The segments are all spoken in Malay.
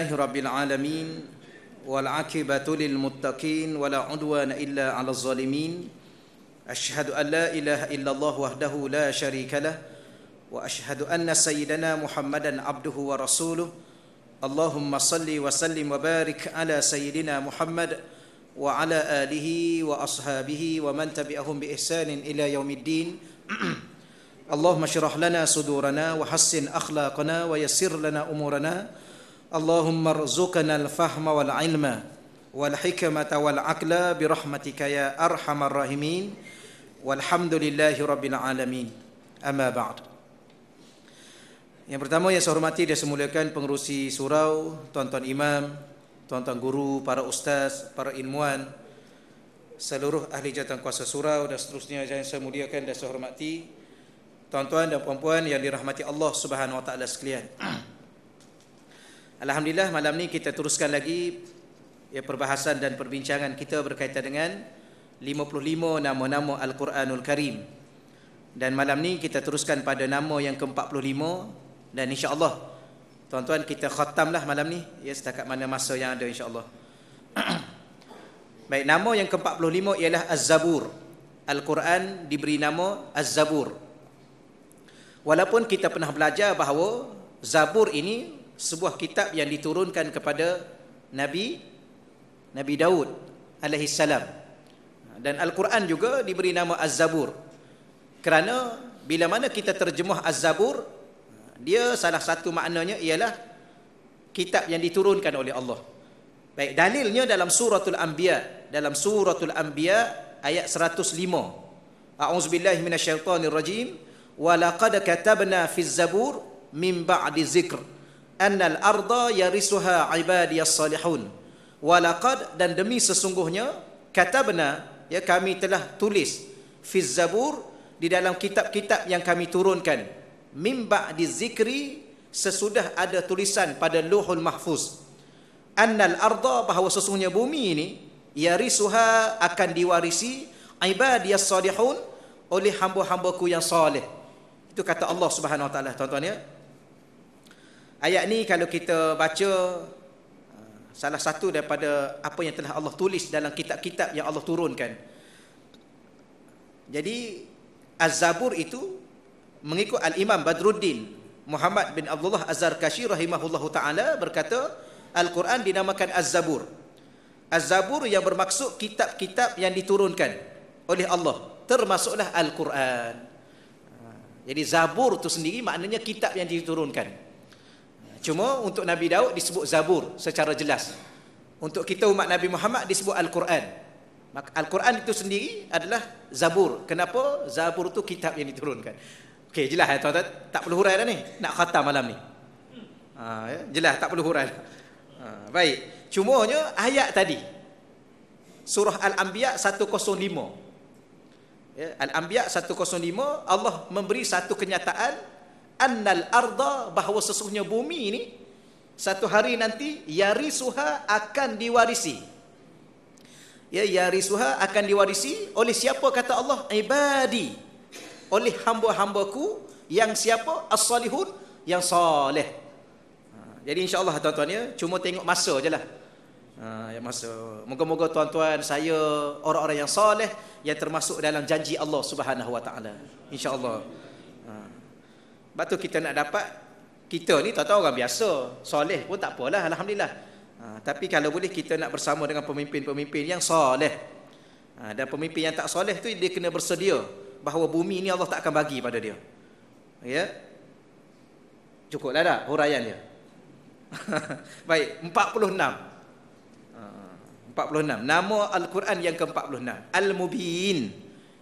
Rabbil alamin wal aqibatu lil muttaqin wala udwana illa 'alal zalimin. Asyhadu an la ilaha illallah wahdahu la syarikalah wa asyhadu anna sayyidana Muhammadan abduhu wa rasuluh. Allahumma salli wa sallim wa barik ala sayyidina Muhammad wa ala alihi wa ashabihi wa man tabi'ahum bi ihsanin ila yaumiddin. Allahumma shrah lana sudurana wa hassin akhlaqana wa yassir lana umurana. Allahumma rzuqna al-fahma wal ilma wal hikmata wal aqla bi rahmatika ya arhamar rahimin. Walhamdulillahi rabbil alamin. Amma ba'd. Yang pertama yang saya hormati dan saya muliakan pengerusi surau, tuan-tuan imam, tuan-tuan guru, para ustaz, para ilmuwan, seluruh ahli jawatan kuasa surau dan seterusnya yang saya muliakan dan saya hormati, tuan-tuan dan puan-puan yang dirahmati Allah Subhanahu wa taala sekalian. Alhamdulillah, malam ni kita teruskan lagi perbahasan dan perbincangan kita berkaitan dengan 55 nama-nama Al-Quranul Karim. Dan malam ni kita teruskan pada nama yang ke-45, dan insya-Allah tuan-tuan kita khatamlah malam ni setakat mana masa yang ada insya-Allah. Baik, nama yang ke-45 ialah Az-Zabur. Al-Quran diberi nama Az-Zabur. Walaupun kita pernah belajar bahawa Zabur ini sebuah kitab yang diturunkan kepada Nabi Daud alaihi salam. Dan Al-Quran juga diberi nama Az-Zabur. Kerana bila mana kita terjemah Az-Zabur, dia salah satu maknanya ialah kitab yang diturunkan oleh Allah. Baik, dalilnya dalam suratul Anbiya, ayat 105. A'udzubillahi minasyaitonir rajim. Wa laqad katabna fiz zabur min ba'di zikr annal arda yarisuha ibadiyas salihun. Walaqad, dan demi sesungguhnya, katabna, kami telah tulis, fiz zabur, di dalam kitab-kitab yang kami turunkan, min ba'di zikri, sesudah ada tulisan pada Lauhul Mahfuz, annal arda, bahawa sesungguhnya bumi ini, yarisuha, akan diwarisi, ibadiyas salihun, oleh hamba-hambaku yang saleh. Itu kata Allah Subhanahu wa taala, tuan-tuan ya. Ayat ni kalau kita baca, salah satu daripada apa yang telah Allah tulis dalam kitab-kitab yang Allah turunkan. Jadi Az-Zabur itu mengikut Al-Imam Badruddin Muhammad bin Abdullah Az-Zarkashi rahimahullahu ta'ala berkata, Al-Quran dinamakan Az-Zabur. Az-Zabur yang bermaksud kitab-kitab yang diturunkan oleh Allah, termasuklah Al-Quran. Jadi Zabur itu sendiri maknanya kitab yang diturunkan. Cuma untuk Nabi Daud disebut Zabur secara jelas. Untuk kita umat Nabi Muhammad disebut Al-Quran. Maka Al-Quran itu sendiri adalah Zabur. Kenapa? Zabur itu kitab yang diturunkan. Okey, jelas ya tuan-tuan? Tak perlu hurai dah ni. Nak khatam malam ni. Jelas, tak perlu hurai. Baik. Cumanya ayat tadi, surah Al-Anbiya 105. Al-Anbiya 105, Allah memberi satu kenyataan, annal arda, bahawa sesungguhnya bumi ini satu hari nanti yarisuha, akan diwarisi. Yarisuha, akan diwarisi oleh siapa kata Allah? Ibadi, oleh hamba-hambaku yang siapa? As-salihun, yang saleh. Jadi insya-Allah tuan-tuan ya, cuma tengok masa je lah. Masa. Moga-moga tuan-tuan saya orang-orang yang saleh, yang termasuk dalam janji Allah Subhanahu wa taala. Insya-Allah. Sebab tu kita nak dapat, kita ni tahu-tahu orang biasa, soleh pun tak apalah, alhamdulillah. Tapi kalau boleh kita nak bersama dengan pemimpin-pemimpin yang soleh. Dan pemimpin yang tak soleh tu dia kena bersedia bahawa bumi ni Allah tak akan bagi pada dia. Ya. Cukuplah dah huraian dia. Baik, 46. 46. Nama Al-Quran yang ke-46. Al-Mubin.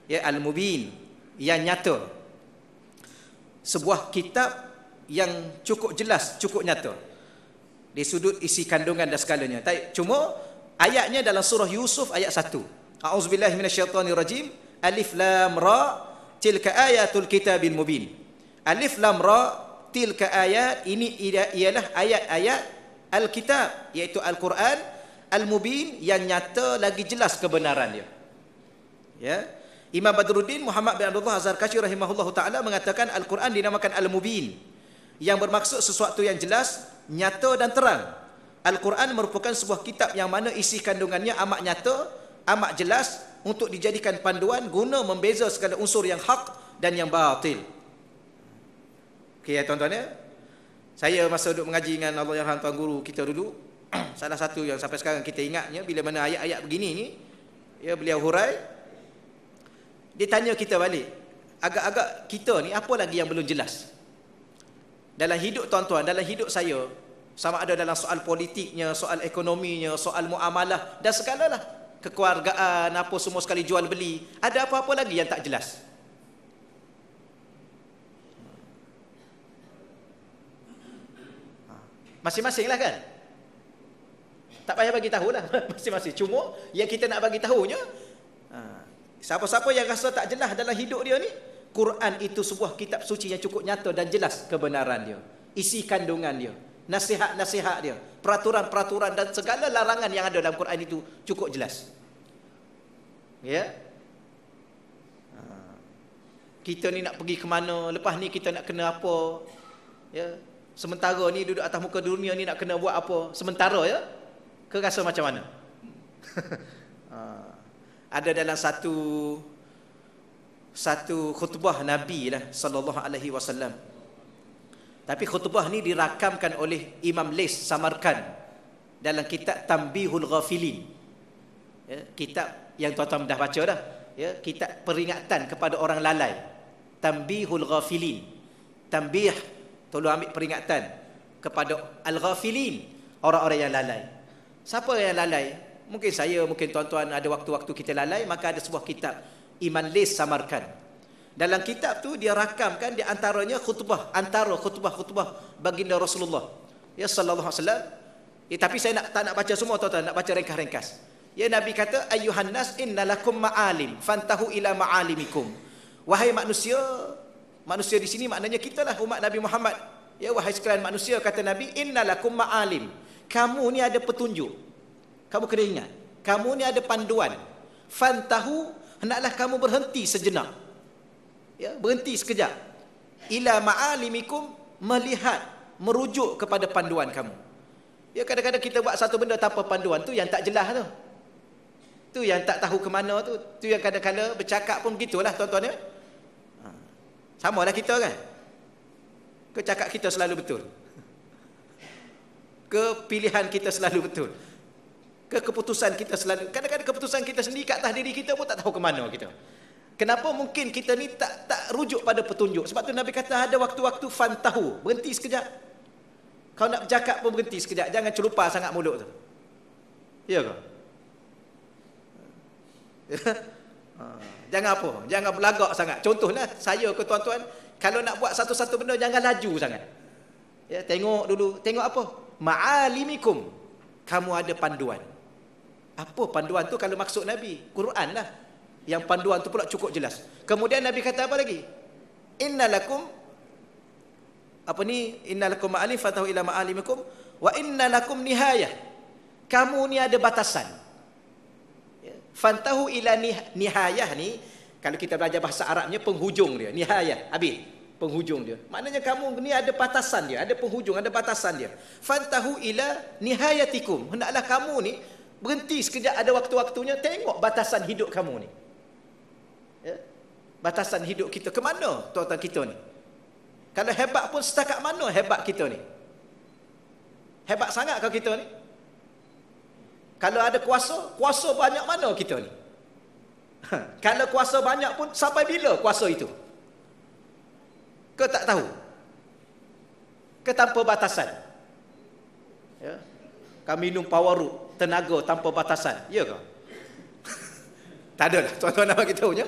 Al-Mubin, yang nyata. Sebuah kitab yang cukup jelas, cukup nyata di sudut isi kandungan dan segalanya. Cuma ayatnya dalam surah Yusuf ayat 1. A'udzubillahi minasyaitonirrajim. Alif lam ra, tilka ayatul kitabil mubin. Alif lam ra, tilka ayat, ini ialah ayat-ayat Al-Kitab, iaitu Al-Quran, Al-Mubin, yang nyata lagi jelas kebenaran dia. Ya. Imam Badruddin Muhammad bin Abdullah Az-Zarkashi rahimahullahu ta'ala mengatakan Al-Quran dinamakan Al-Mubin, yang bermaksud sesuatu yang jelas, nyata dan terang. Al-Quran merupakan sebuah kitab yang mana isi kandungannya amat nyata, amat jelas untuk dijadikan panduan guna membeza segala unsur yang hak dan yang batil. Okey ya tuan-tuan ya. Saya masa duduk mengaji dengan Allahyarham tuan guru kita dulu, salah satu yang sampai sekarang kita ingatnya, bila mana ayat-ayat begini ni, ya beliau hurai, dia tanya kita balik, agak-agak kita ni apa lagi yang belum jelas dalam hidup tuan-tuan, dalam hidup saya, sama ada dalam soal politiknya, soal ekonominya, soal muamalah dan segalalah, kekeluargaan, apa semua sekali jual beli, ada apa-apa lagi yang tak jelas? Masing-masing lah kan, tak payah bagi tahu lah. Masing-masing, cuma yang kita nak bagi tahunya, siapa-siapa yang rasa tak jelas dalam hidup dia ni, Quran itu sebuah kitab suci yang cukup nyata dan jelas kebenaran dia, isi kandungan dia, nasihat-nasihat dia, peraturan-peraturan dan segala larangan yang ada dalam Quran itu cukup jelas. Ya. Kita ni nak pergi ke mana, lepas ni kita nak kena apa, ya. Sementara ni duduk atas muka dunia ni nak kena buat apa sementara, ya. Kau rasa macam mana? Ada dalam satu khutbah Nabi lah sallallahu alaihi wasallam. Tapi khutbah ni dirakamkan oleh Imam Lais Samarkand dalam kitab Tanbihul Ghafilin. Ya, kitab yang tuan-tuan dah baca dah, ya, kitab peringatan kepada orang lalai. Tanbihul Ghafilin. Tanbih, tolong ambil peringatan kepada al-ghafilin, orang-orang yang lalai. Siapa yang lalai? Mungkin saya, mungkin tuan-tuan ada waktu-waktu kita lalai, maka ada sebuah kitab Imam Lais Samarkand. Dalam kitab tu dia rakamkan di antaranya khutbah-khutbah baginda Rasulullah, ya sallallahu alaihi wasallam. Ya, tapi saya tak nak baca semua tuan-tuan, nak baca ringkas-ringkas. Ya, Nabi kata, ayyuhan nas innalakum ma'alim fantahu ila ma'alimikum. Wahai manusia, manusia di sini maknanya kita lah umat Nabi Muhammad. Ya, wahai sekalian manusia, kata Nabi, innalakum ma'alim. Kamu ni ada petunjuk. Kamu kena ingat, kamu ni ada panduan. Fantahu, hendaklah kamu berhenti sejenak. Ya, berhenti sekejap. Ila ma'alimikum, melihat, merujuk kepada panduan kamu. Ya, kadang-kadang kita buat satu benda tanpa panduan, tu yang tak jelas tu. Tu yang tak tahu ke mana tu. Tu yang kadang-kadang bercakap pun begitulah tuan-tuan ya. Sama lah kita kan. Ke cakap kita selalu betul? Ke pilihan kita selalu betul? Ke keputusan kita selalu, kadang-kadang keputusan kita sendiri kat atas diri kita pun tak tahu ke mana kita. Kenapa mungkin kita ni tak rujuk pada petunjuk? Sebab tu Nabi kata ada waktu-waktu fantahu, berhenti sekejap. Kau nak bercakap pun berhenti sekejap, jangan celupar sangat mulut tu. Ya ke? Jangan apa? Jangan berlagak sangat. Contohlah saya ke tuan-tuan, kalau nak buat satu-satu benda jangan laju sangat. Ya, tengok dulu, tengok apa? Ma'alimikum. Kamu ada panduan. Apa panduan tu kalau maksud Nabi? Quran lah. Yang panduan tu pula cukup jelas. Kemudian Nabi kata apa lagi? Innalakum, apa ni? Innalakum ma'alim fatahu ila ma'alimikum wa innalakum nihayah. Kamu ni ada batasan. Fantahu ila nihayah ni, kalau kita belajar bahasa Arabnya penghujung dia, nihayah, habis penghujung dia. Maknanya kamu ni ada batasan dia, ada penghujung, ada batasan dia. Fantahu ila nihayatikum. Hendaklah kamu ni berhenti sekejap, ada waktu-waktunya, tengok batasan hidup kamu ni. Ya? Batasan hidup kita ke mana tuan-tuan kita ni? Kalau hebat pun setakat mana hebat kita ni? Hebat sangat kau kita ni? Kalau ada kuasa banyak mana kita ni? Kalau kuasa banyak pun sampai bila kuasa itu? Kau tak tahu? Ke tanpa batasan? Ya? Kau minum power tenaga tanpa batasan, ya ke? Tak ada lah tuan-tuan nak bagi tahunya.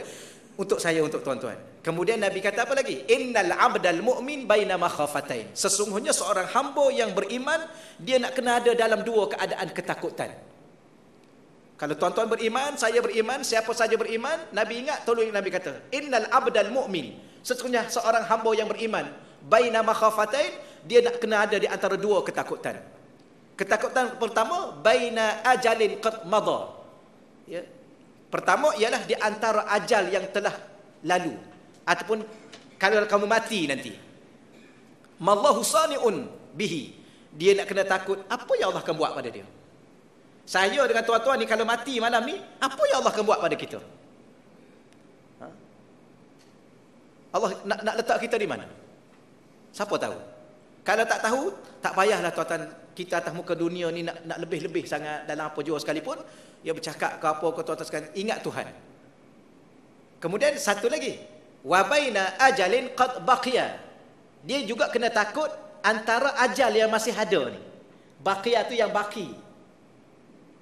Untuk saya, untuk tuan-tuan. Kemudian Nabi kata apa lagi? Innal abdal mu'min baina makhafatain. Sesungguhnya seorang hamba yang beriman, dia nak kena ada dalam dua keadaan ketakutan. Kalau tuan-tuan beriman, saya beriman, siapa saja beriman, Nabi ingat, tolong Nabi kata, innal abdal mu'min. Sesungguhnya seorang hamba yang beriman, baina makhafatain, dia nak kena ada di antara dua ketakutan. Ketakutan pertama, baina ajalin qad madha. Ya. Pertama ialah di antara ajal yang telah lalu, ataupun kalau kamu mati nanti. Mallahu sani'un bihi. dia nak kena takut, apa yang Allah akan buat pada dia? Saya dengan tuan-tuan ni kalau mati malam ni, apa yang Allah akan buat pada kita? Allah nak letak kita di mana? Siapa tahu? Kalau tak tahu, tak payahlah tuan-tuan kita atas muka dunia ni nak lebih-lebih sangat dalam apa jua sekalipun, dia bercakap ke apa ke tuan-tuan sekalian, ingat Tuhan. Kemudian satu lagi, wa baina ajalin qad baqiya. Dia juga kena takut antara ajal yang masih ada ni. Baqiya tu yang baki.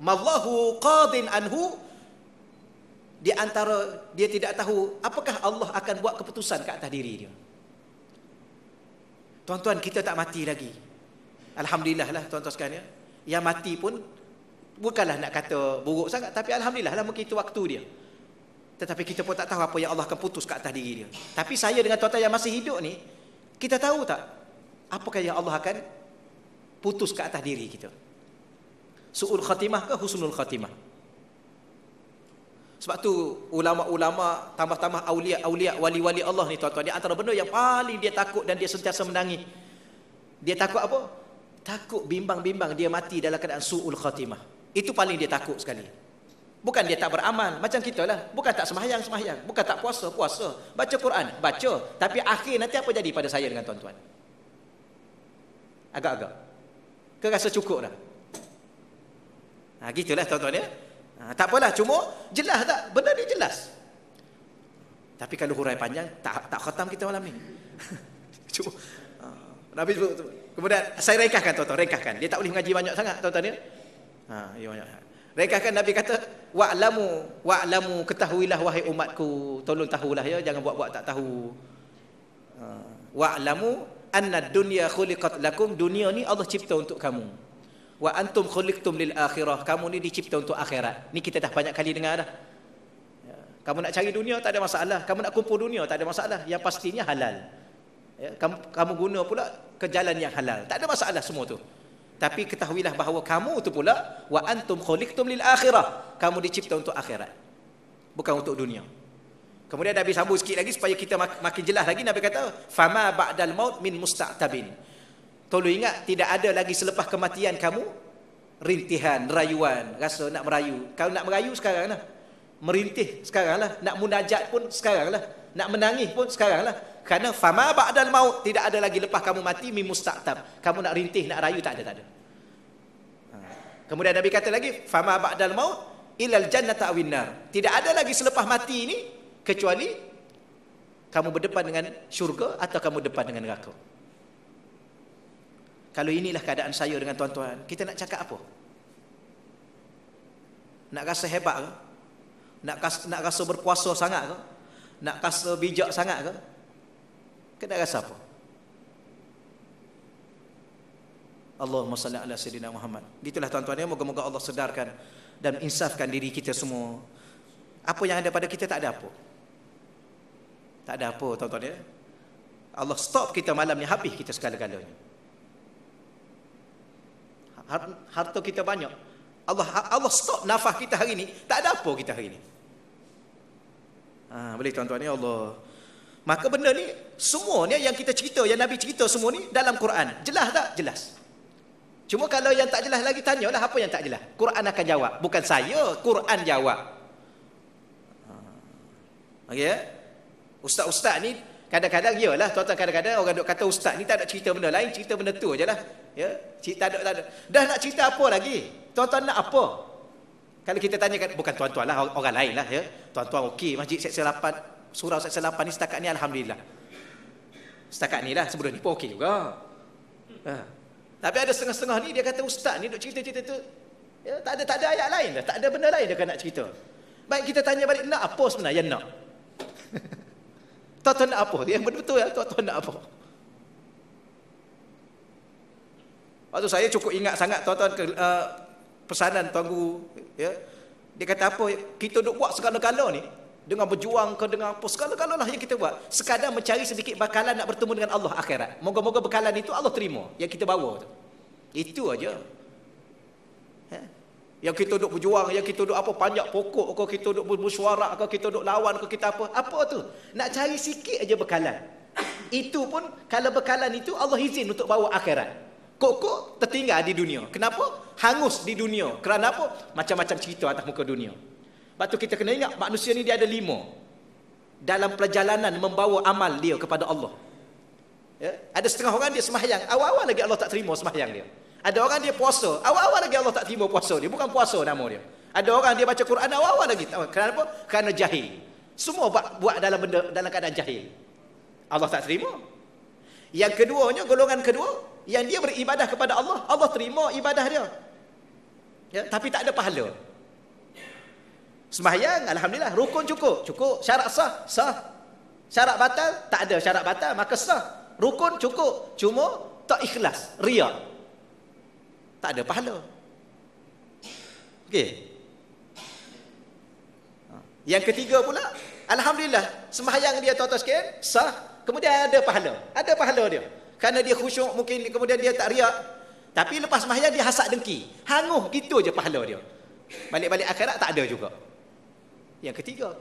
Mallahu qadin anhu, di antara dia tidak tahu apakah Allah akan buat keputusan ke atas diri dia. Tuan-tuan, kita tak mati lagi. Alhamdulillah lah tuan-tuan sekalian. Yang mati pun bukanlah nak kata buruk sangat, tapi alhamdulillah lah mungkin itu waktu dia. Tetapi kita pun tak tahu apa yang Allah akan putus ke atas diri dia. Tapi saya dengan tuan-tuan yang masih hidup ni, kita tahu tak apakah yang Allah akan putus ke atas diri kita? Su'ul khatimah ke husnul khatimah? Sebab tu ulama-ulama tambah-tambah aulia-aulia, wali-wali Allah ni tuan-tuan, dia antara benda yang paling dia takut dan dia sentiasa menangis. Dia takut apa? Takut bimbang-bimbang dia mati dalam keadaan su'ul khatimah. Itu paling dia takut sekali. Bukan dia tak beramal macam kita lah. Bukan tak sembahyang, bukan tak puasa, baca Quran, baca. Tapi akhir nanti apa jadi pada saya dengan tuan-tuan? Agak-agak. Ke rasa cukup dah? Gitulah tuan-tuan ya. Tak apalah, cuma jelas tak? Benda ni jelas. Tapi kalau hurai panjang, tak khatam kita malam ni. Cuma Nabi kemudian saya ringkaskan tuan-tuan, ringkaskan. Dia tak boleh mengaji banyak sangat tuan-tuan ya. Ya banyak. Ringkaskan, Nabi kata wa'lamu, ketahuilah wahai umatku, tolong tahulah ya, jangan buat-buat tak tahu. Wa'lamu anna dunya khuliqat lakum, dunia ni Allah cipta untuk kamu. Wa antum khuliqtum lil akhirah, kamu ni dicipta untuk akhirat. Ni kita dah banyak kali dengar dah. Kamu nak cari dunia tak ada masalah, kamu nak kumpul dunia tak ada masalah, yang pastinya halal. Ya, kamu guna pula ke jalan yang halal, tak ada masalah semua tu. Tapi ketahuilah bahawa kamu tu pula wa antum khuliqtum lil akhirah, kamu dicipta untuk akhirat, bukan untuk dunia. Kemudian Nabi sambung sikit lagi supaya kita makin jelas lagi. Nabi kata fama ba'dal maut min musta'tabin. Tolong ingat, tidak ada lagi selepas kematian kamu rintihan, rayuan, rasa nak merayu. Kalau nak merayu sekarang lah, merintih sekarang lah, nak munajat pun sekarang lah, nak menangis pun sekarang lah. Kerana fama ba'dal maut, tidak ada lagi lepas kamu mati min musta'tab. Kamu nak rintih, nak rayu, tak ada. Kemudian Nabi kata lagi fama ba'dal maut ilal jannata awin nar. Tidak ada lagi selepas mati ini kecuali kamu berdepan dengan syurga atau kamu depan dengan neraka. Kalau inilah keadaan saya dengan tuan-tuan, kita nak cakap apa? Nak rasa hebat ke? Nak rasa berkuasa sangat ke? Nak rasa bijak sangat ke? Kita nak rasa apa? Allahumma salli ala sayyidina Muhammad. Itulah tuan-tuan ya, moga-moga Allah sedarkan dan insafkan diri kita semua. Apa yang ada pada kita tak ada apa. Tak ada apa tuan-tuan ya. Allah stop kita malam ni, habis kita segala-galanya. Harta kita banyak, Allah stop nafas kita hari ni, tak ada apa kita hari ni. Boleh tuan-tuan ya Allah. Maka benda ni semua ni yang kita cerita, yang Nabi cerita semua ni dalam Quran. Jelas tak? Jelas. Cuma kalau yang tak jelas lagi, tanyalah apa yang tak jelas. Quran akan jawab, bukan saya, Quran jawab. Okey ya. Ustaz-ustaz ni kadang-kadang iyalah tuan-tuan, kadang-kadang orang duk kata ustaz ni tak ada cerita benda lain, cerita benda tu ajalah. Ya, cerita tak ada. Dah nak cerita apa lagi? Tuan-tuan nak apa? Kalau kita tanyakan, bukan tuan-tuan lah, orang lain lah ya. Tuan-tuan okey, Masjid Seksyen 8, Surau Seksyen 8 ni setakat ni alhamdulillah. Setakat ni lah, sebelum ni pun okey juga. Tapi ada setengah-setengah ni dia kata ustaz ni duk cerita-cerita tu. Ya, tak ada ayat lain dah, tak ada benda lain dia nak cerita. Baik, kita tanya balik, nak apa sebenarnya nak? Tuan-tuan nak apa? Yang betul-betul ya, tuan-tuan nak apa? Waktu saya cukup ingat sangat tuan-tuan pesanan Tuan Guru ya. Dia kata apa? Kita duk buat segala-gala ni dengan berjuang ke dengan apa segala-gala lah yang kita buat, sekadar mencari sedikit bekalan nak bertemu dengan Allah akhirat. Moga-moga bekalan itu Allah terima yang kita bawa tu. Itu aja. Yang kita duk berjuang, yang kita duk apa panjat pokok ke, kita duk bermusyawarah ke, kita duk lawan ke, kita apa tu? Nak cari sikit aja bekalan. Itu pun kalau bekalan itu Allah izin untuk bawa akhirat. Kok tertinggal di dunia. Kenapa? Hangus di dunia. Kerana apa? Macam-macam cerita atas muka dunia. Sebab tu kita kena ingat manusia ni dia ada 5 dalam perjalanan membawa amal dia kepada Allah. Ya? Ada setengah orang dia sembahyang, awal-awal lagi Allah tak terima sembahyang dia. Ada orang dia puasa, awal-awal lagi Allah tak terima puasa dia. Bukan puasa nama dia. Ada orang dia baca Quran awal-awal lagi. Kenapa? Kerana jahil. Semua buat dalam keadaan jahil. Allah tak terima. Yang keduanya, golongan kedua, yang dia beribadah kepada Allah, Allah terima ibadah dia. Ya, tapi tak ada pahala. Sembahyang, alhamdulillah, rukun cukup, syarat sah. Syarat batal, tak ada syarat batal, maka sah. Rukun cukup, cuma tak ikhlas, riya. Tak ada pahala. Okey. Yang ketiga pula, alhamdulillah, sembahyang dia tuan-tuan sekalian sah, kemudian ada pahala. Ada pahala dia. Kerana dia khusyuk, mungkin kemudian dia tak riak. Tapi lepas sembahyang dia hasad dengki. Hanguh gitu je pahala dia. Balik-balik akhirat tak ada juga. Yang ketiga.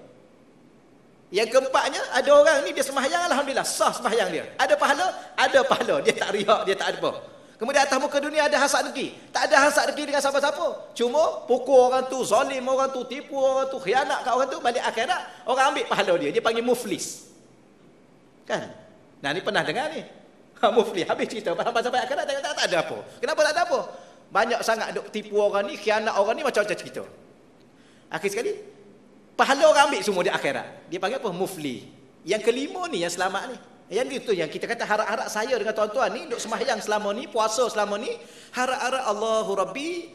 Yang keempatnya, ada orang ni dia sembahyang, alhamdulillah sah sembahyang dia. Ada pahala? Ada pahala. Dia tak riak, dia tak ada apa. Kemudian atas muka dunia ada hasad dengki. Tak ada hasad dengki dengan siapa-siapa. Cuma pukul orang tu, zalim orang tu, tipu orang tu, khianat kat orang tu, balik akhirat orang ambil pahala dia. Dia panggil muflis. Kan? Nah, ni pernah dengar ni. Muflis habis cerita sampai akhirat tak ada apa. Kenapa tak ada apa? Banyak sangat duk tipu orang ni, khianat orang ni, macam-macam cerita. Akhir sekali pahala orang ambil semua di akhirat. Dia panggil apa? Mufli. Yang kelima ni yang selamat ni. Yang itu yang kita kata harap-harap saya dengan tuan-tuan ni duk sembahyang selama ni, puasa selama ni, harap-harap Allahu Rabbi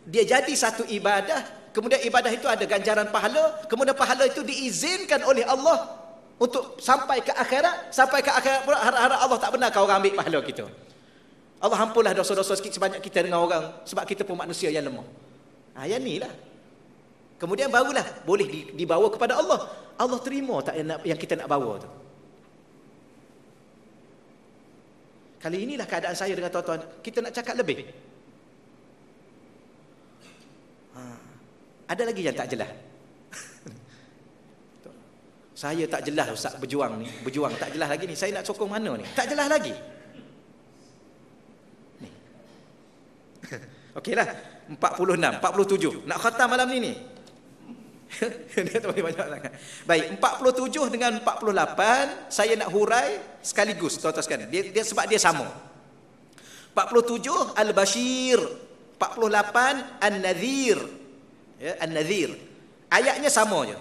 dia jadi satu ibadah, kemudian ibadah itu ada ganjaran pahala, kemudian pahala itu diizinkan oleh Allah untuk sampai ke akhirat pula harap-harap Allah tak benarkan orang ambil pahala kita. Allah ampunlah dosa-dosa sikit sebanyak kita dengan orang, sebab kita pun manusia yang lemah. Yang ni lah. Kemudian barulah boleh dibawa kepada Allah. Allah terima tak yang kita nak bawa tu. Kali inilah keadaan saya dengan tuan-tuan. Kita nak cakap lebih. Ada lagi yang tak jelas. Saya tak jelas Ustaz berjuang ni. Berjuang tak jelas lagi ni. Saya nak sokong mana ni? Tak jelas lagi. Ni. Okeylah. 46, 47. Nak khatam malam ni ni. Dia tak boleh banyak sangat. Baik, 47 dengan 48 saya nak hurai sekaligus tuan-tuan sekalian. Dia sebab dia sama. 47 Al-Bashir, 48 An-Nadhir. Ya, An-Nadhir. Ayatnya sama je.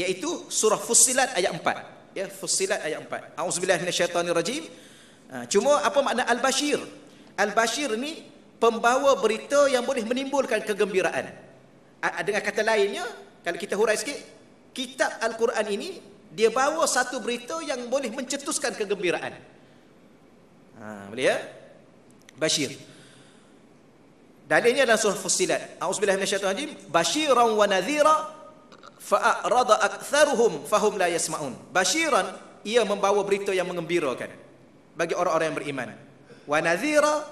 Iaitu surah Fussilat ayat 4. Ya, Fussilat ayat 4. A'udzubillahi minasyaitonirrajim. Cuma apa makna Al-Bashir? Al-Bashir ni pembawa berita yang boleh menimbulkan kegembiraan. Dengan kata lainnya, kalau kita hurai sikit, kitab Al-Quran ini dia bawa satu berita yang boleh mencetuskan kegembiraan. Boleh ya? Bashir. Dalilnya dalam surah Fussilat. A'udzubillahi minasyaitonirrajim. Basyiran wa nadhira fa'arada aktsaruhum fahum la yasma'un. Basyiran, ia membawa berita yang mengembirakan bagi orang-orang yang beriman. Wa nadhira,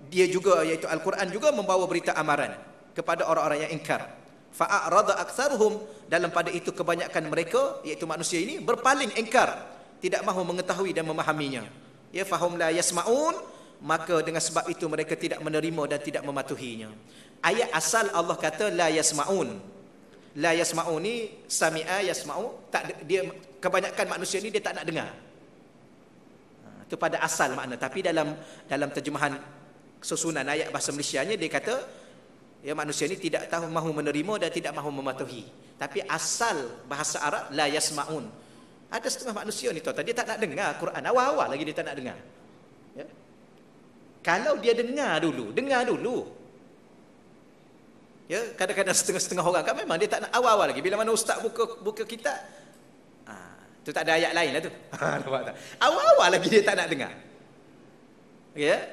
dia juga iaitu Al-Quran juga membawa berita amaran kepada orang-orang yang ingkar. Fa'arada aktsaruhum, dalam pada itu kebanyakan mereka iaitu manusia ini berpaling ingkar, tidak mahu mengetahui dan memahaminya. Ya, fahum la yasma'un, maka dengan sebab itu mereka tidak menerima dan tidak mematuhinya. Ayat asal Allah kata la yasma'un. La yasma'un ni sami'a yasma'u, tak, dia kebanyakan manusia ni dia tak nak dengar. Itu pada asal makna, tapi dalam terjemahan susunan ayat bahasa Malaysianya dia kata ya, manusia ni tidak tahu mahu menerima dan tidak mahu mematuhi. Tapi asal bahasa Arab la yasma'un. Ada setengah manusia ni tuan-tuan, dia tak nak dengar Quran. Awal-awal lagi dia tak nak dengar. Ya. Kalau dia dengar dulu. Ya, kadang-kadang setengah-setengah orang kan memang dia tak nak awal-awal lagi. Bila mana ustaz buka kitab, tu tak ada ayat lain lah tu. Nampak tak? Awal-awal lagi dia tak nak dengar. Ya.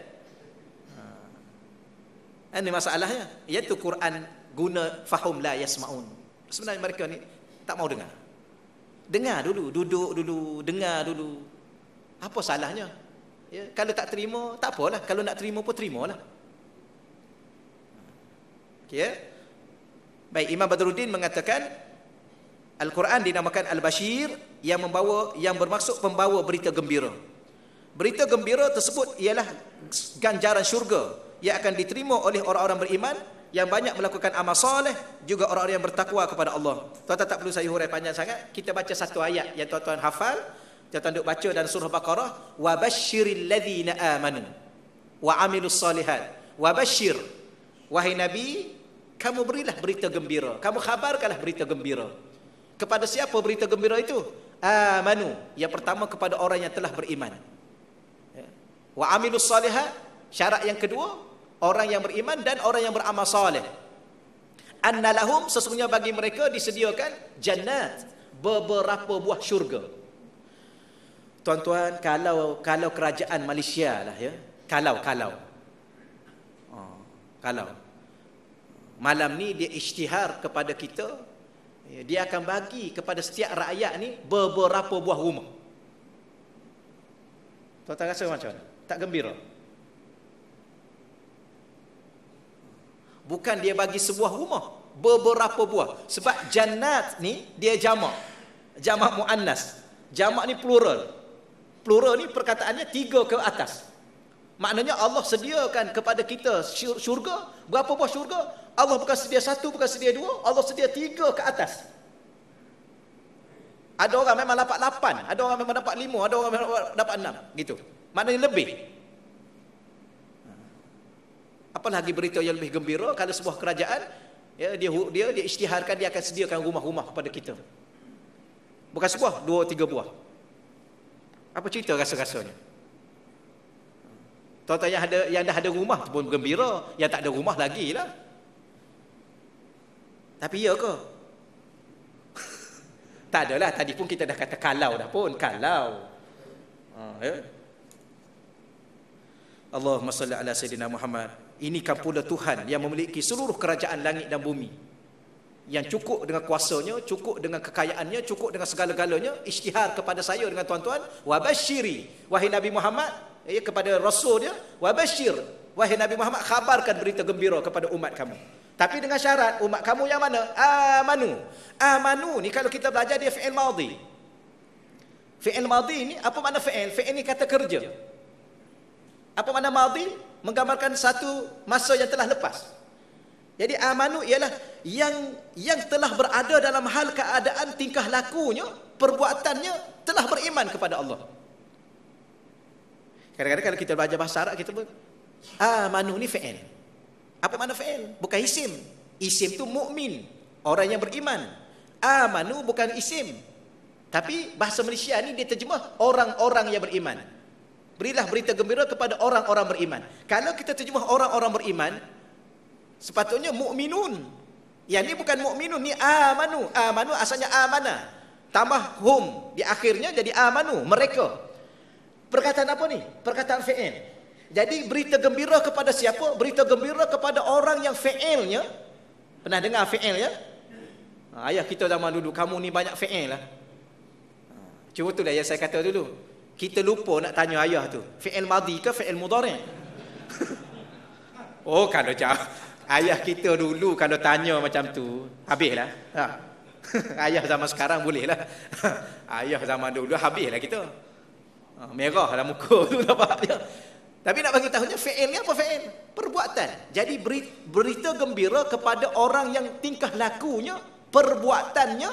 Ini masalahnya, iaitu Quran guna fahum la yasma'un. Sebenarnya mereka ni tak mau dengar. Dengar dulu, duduk dulu, dengar dulu. Apa salahnya? Ya, kalau tak terima, tak apalah. Kalau nak terima pun terimalah. Okey ya? Baik, Imam Badruddin mengatakan Al-Quran dinamakan Al-Bashir, yang bermaksud pembawa berita gembira. Berita gembira tersebut ialah ganjaran syurga yang akan diterima oleh orang-orang beriman yang banyak melakukan amal soleh, juga orang-orang yang bertakwa kepada Allah. Tuan-tuan tak perlu saya hurai panjang sangat. Kita baca satu ayat yang tuan-tuan hafal. Tuan-tuan duk baca dalam surah Baqarah, wa basyiril ladzina amanu wa amilus solihat. Wa basyir, wahai Nabi, kamu berilah berita gembira, kamu khabarkanlah berita gembira. Kepada siapa berita gembira itu? Amanu, yang pertama kepada orang yang telah beriman. Wa amilus solihat, syarat yang kedua, orang yang beriman dan orang yang beramal soleh. Anna lahum, sesungguhnya bagi mereka disediakan jannat, beberapa buah syurga. Tuan-tuan, kalau kerajaan Malaysia lah ya, kalau malam ni dia isytihar kepada kita, dia akan bagi kepada setiap rakyat ni beberapa buah rumah. Tuan-tuan rasa macam mana? Tak gembira? Bukan dia bagi sebuah rumah, beberapa buah. Sebab jannat ni dia jamak muannas. Jamak ni plural. Plural ni perkataannya 3 ke atas. Maknanya Allah sediakan kepada kita syurga. Berapa buah syurga? Allah bukan sedia 1, bukan sedia 2, Allah sedia 3 ke atas. Ada orang memang dapat 8, ada orang memang dapat 5, ada orang memang dapat 6, gitu. Maknanya lebih. Apalagi berita yang lebih gembira kalau sebuah kerajaan ya, dia isytiharkan, dia akan sediakan rumah-rumah kepada kita. Bukan sebuah, 2, 3 buah. Apa cerita rasa-rasanya? Tuan-tuan yang dah ada rumah pun gembira, yang tak ada rumah lagi lah. Tapi ya ke? Tak adalah, tadi pun kita dah kata kalau dah pun, kalau. Ya. Allahumma salli ala Sayyidina Muhammad. Ini kan pula Tuhan yang memiliki seluruh kerajaan langit dan bumi, yang cukup dengan kuasanya, cukup dengan kekayaannya, cukup dengan segala-galanya. Isytihar kepada saya dengan tuan-tuan, wa basyiri, wahai Nabi Muhammad, ya, kepada rasul dia, wa basyir, wahai Nabi Muhammad, khabarkan berita gembira kepada umat kamu. Tapi dengan syarat, umat kamu yang mana? Amanu ni kalau kita belajar dia fi'il madhi. Fi'il madhi ni apa makna fi'il? Fi'il ni kata kerja. Apa makna madhi? Menggambarkan satu masa yang telah lepas. Jadi amanu ialah yang telah berada dalam hal keadaan tingkah lakunya, perbuatannya telah beriman kepada Allah. Kadang-kadang kalau kita belajar bahasa Arab, kita pun amanu ni fi'il. Apa makna fi'il? Bukan isim. Isim tu mukmin, orang yang beriman. Amanu bukan isim. Tapi bahasa Malaysia ni dia terjemah orang-orang yang beriman. Berilah berita gembira kepada orang-orang beriman. Kalau kita terjemah orang-orang beriman, sepatutnya mukminun. Yang ni bukan mukminun, ni amanu. Amanu asalnya amana. Tambah hum di akhirnya jadi amanu, mereka. Perkataan apa ni? Perkataan fi'il. Jadi berita gembira kepada siapa? Berita gembira kepada orang yang fi'ilnya. Pernah dengar fi'il ya? Ayah kita zaman dulu, kamu ni banyak fi'il lah. Cuma tu lah yang saya kata dulu. Kita lupa nak tanya ayah tu, fi'il madhi ke fi'il mudhari'? Oh, kalau ayah kita dulu kalau tanya macam tu, habislah. Ayah zaman sekarang boleh lah. Ayah zaman dulu habislah kita. Merah lah muka tu nampak dia. Tapi nak bagi tahunya fi'il ni apa fi'il? Perbuatan. Jadi berita gembira kepada orang yang tingkah lakunya, perbuatannya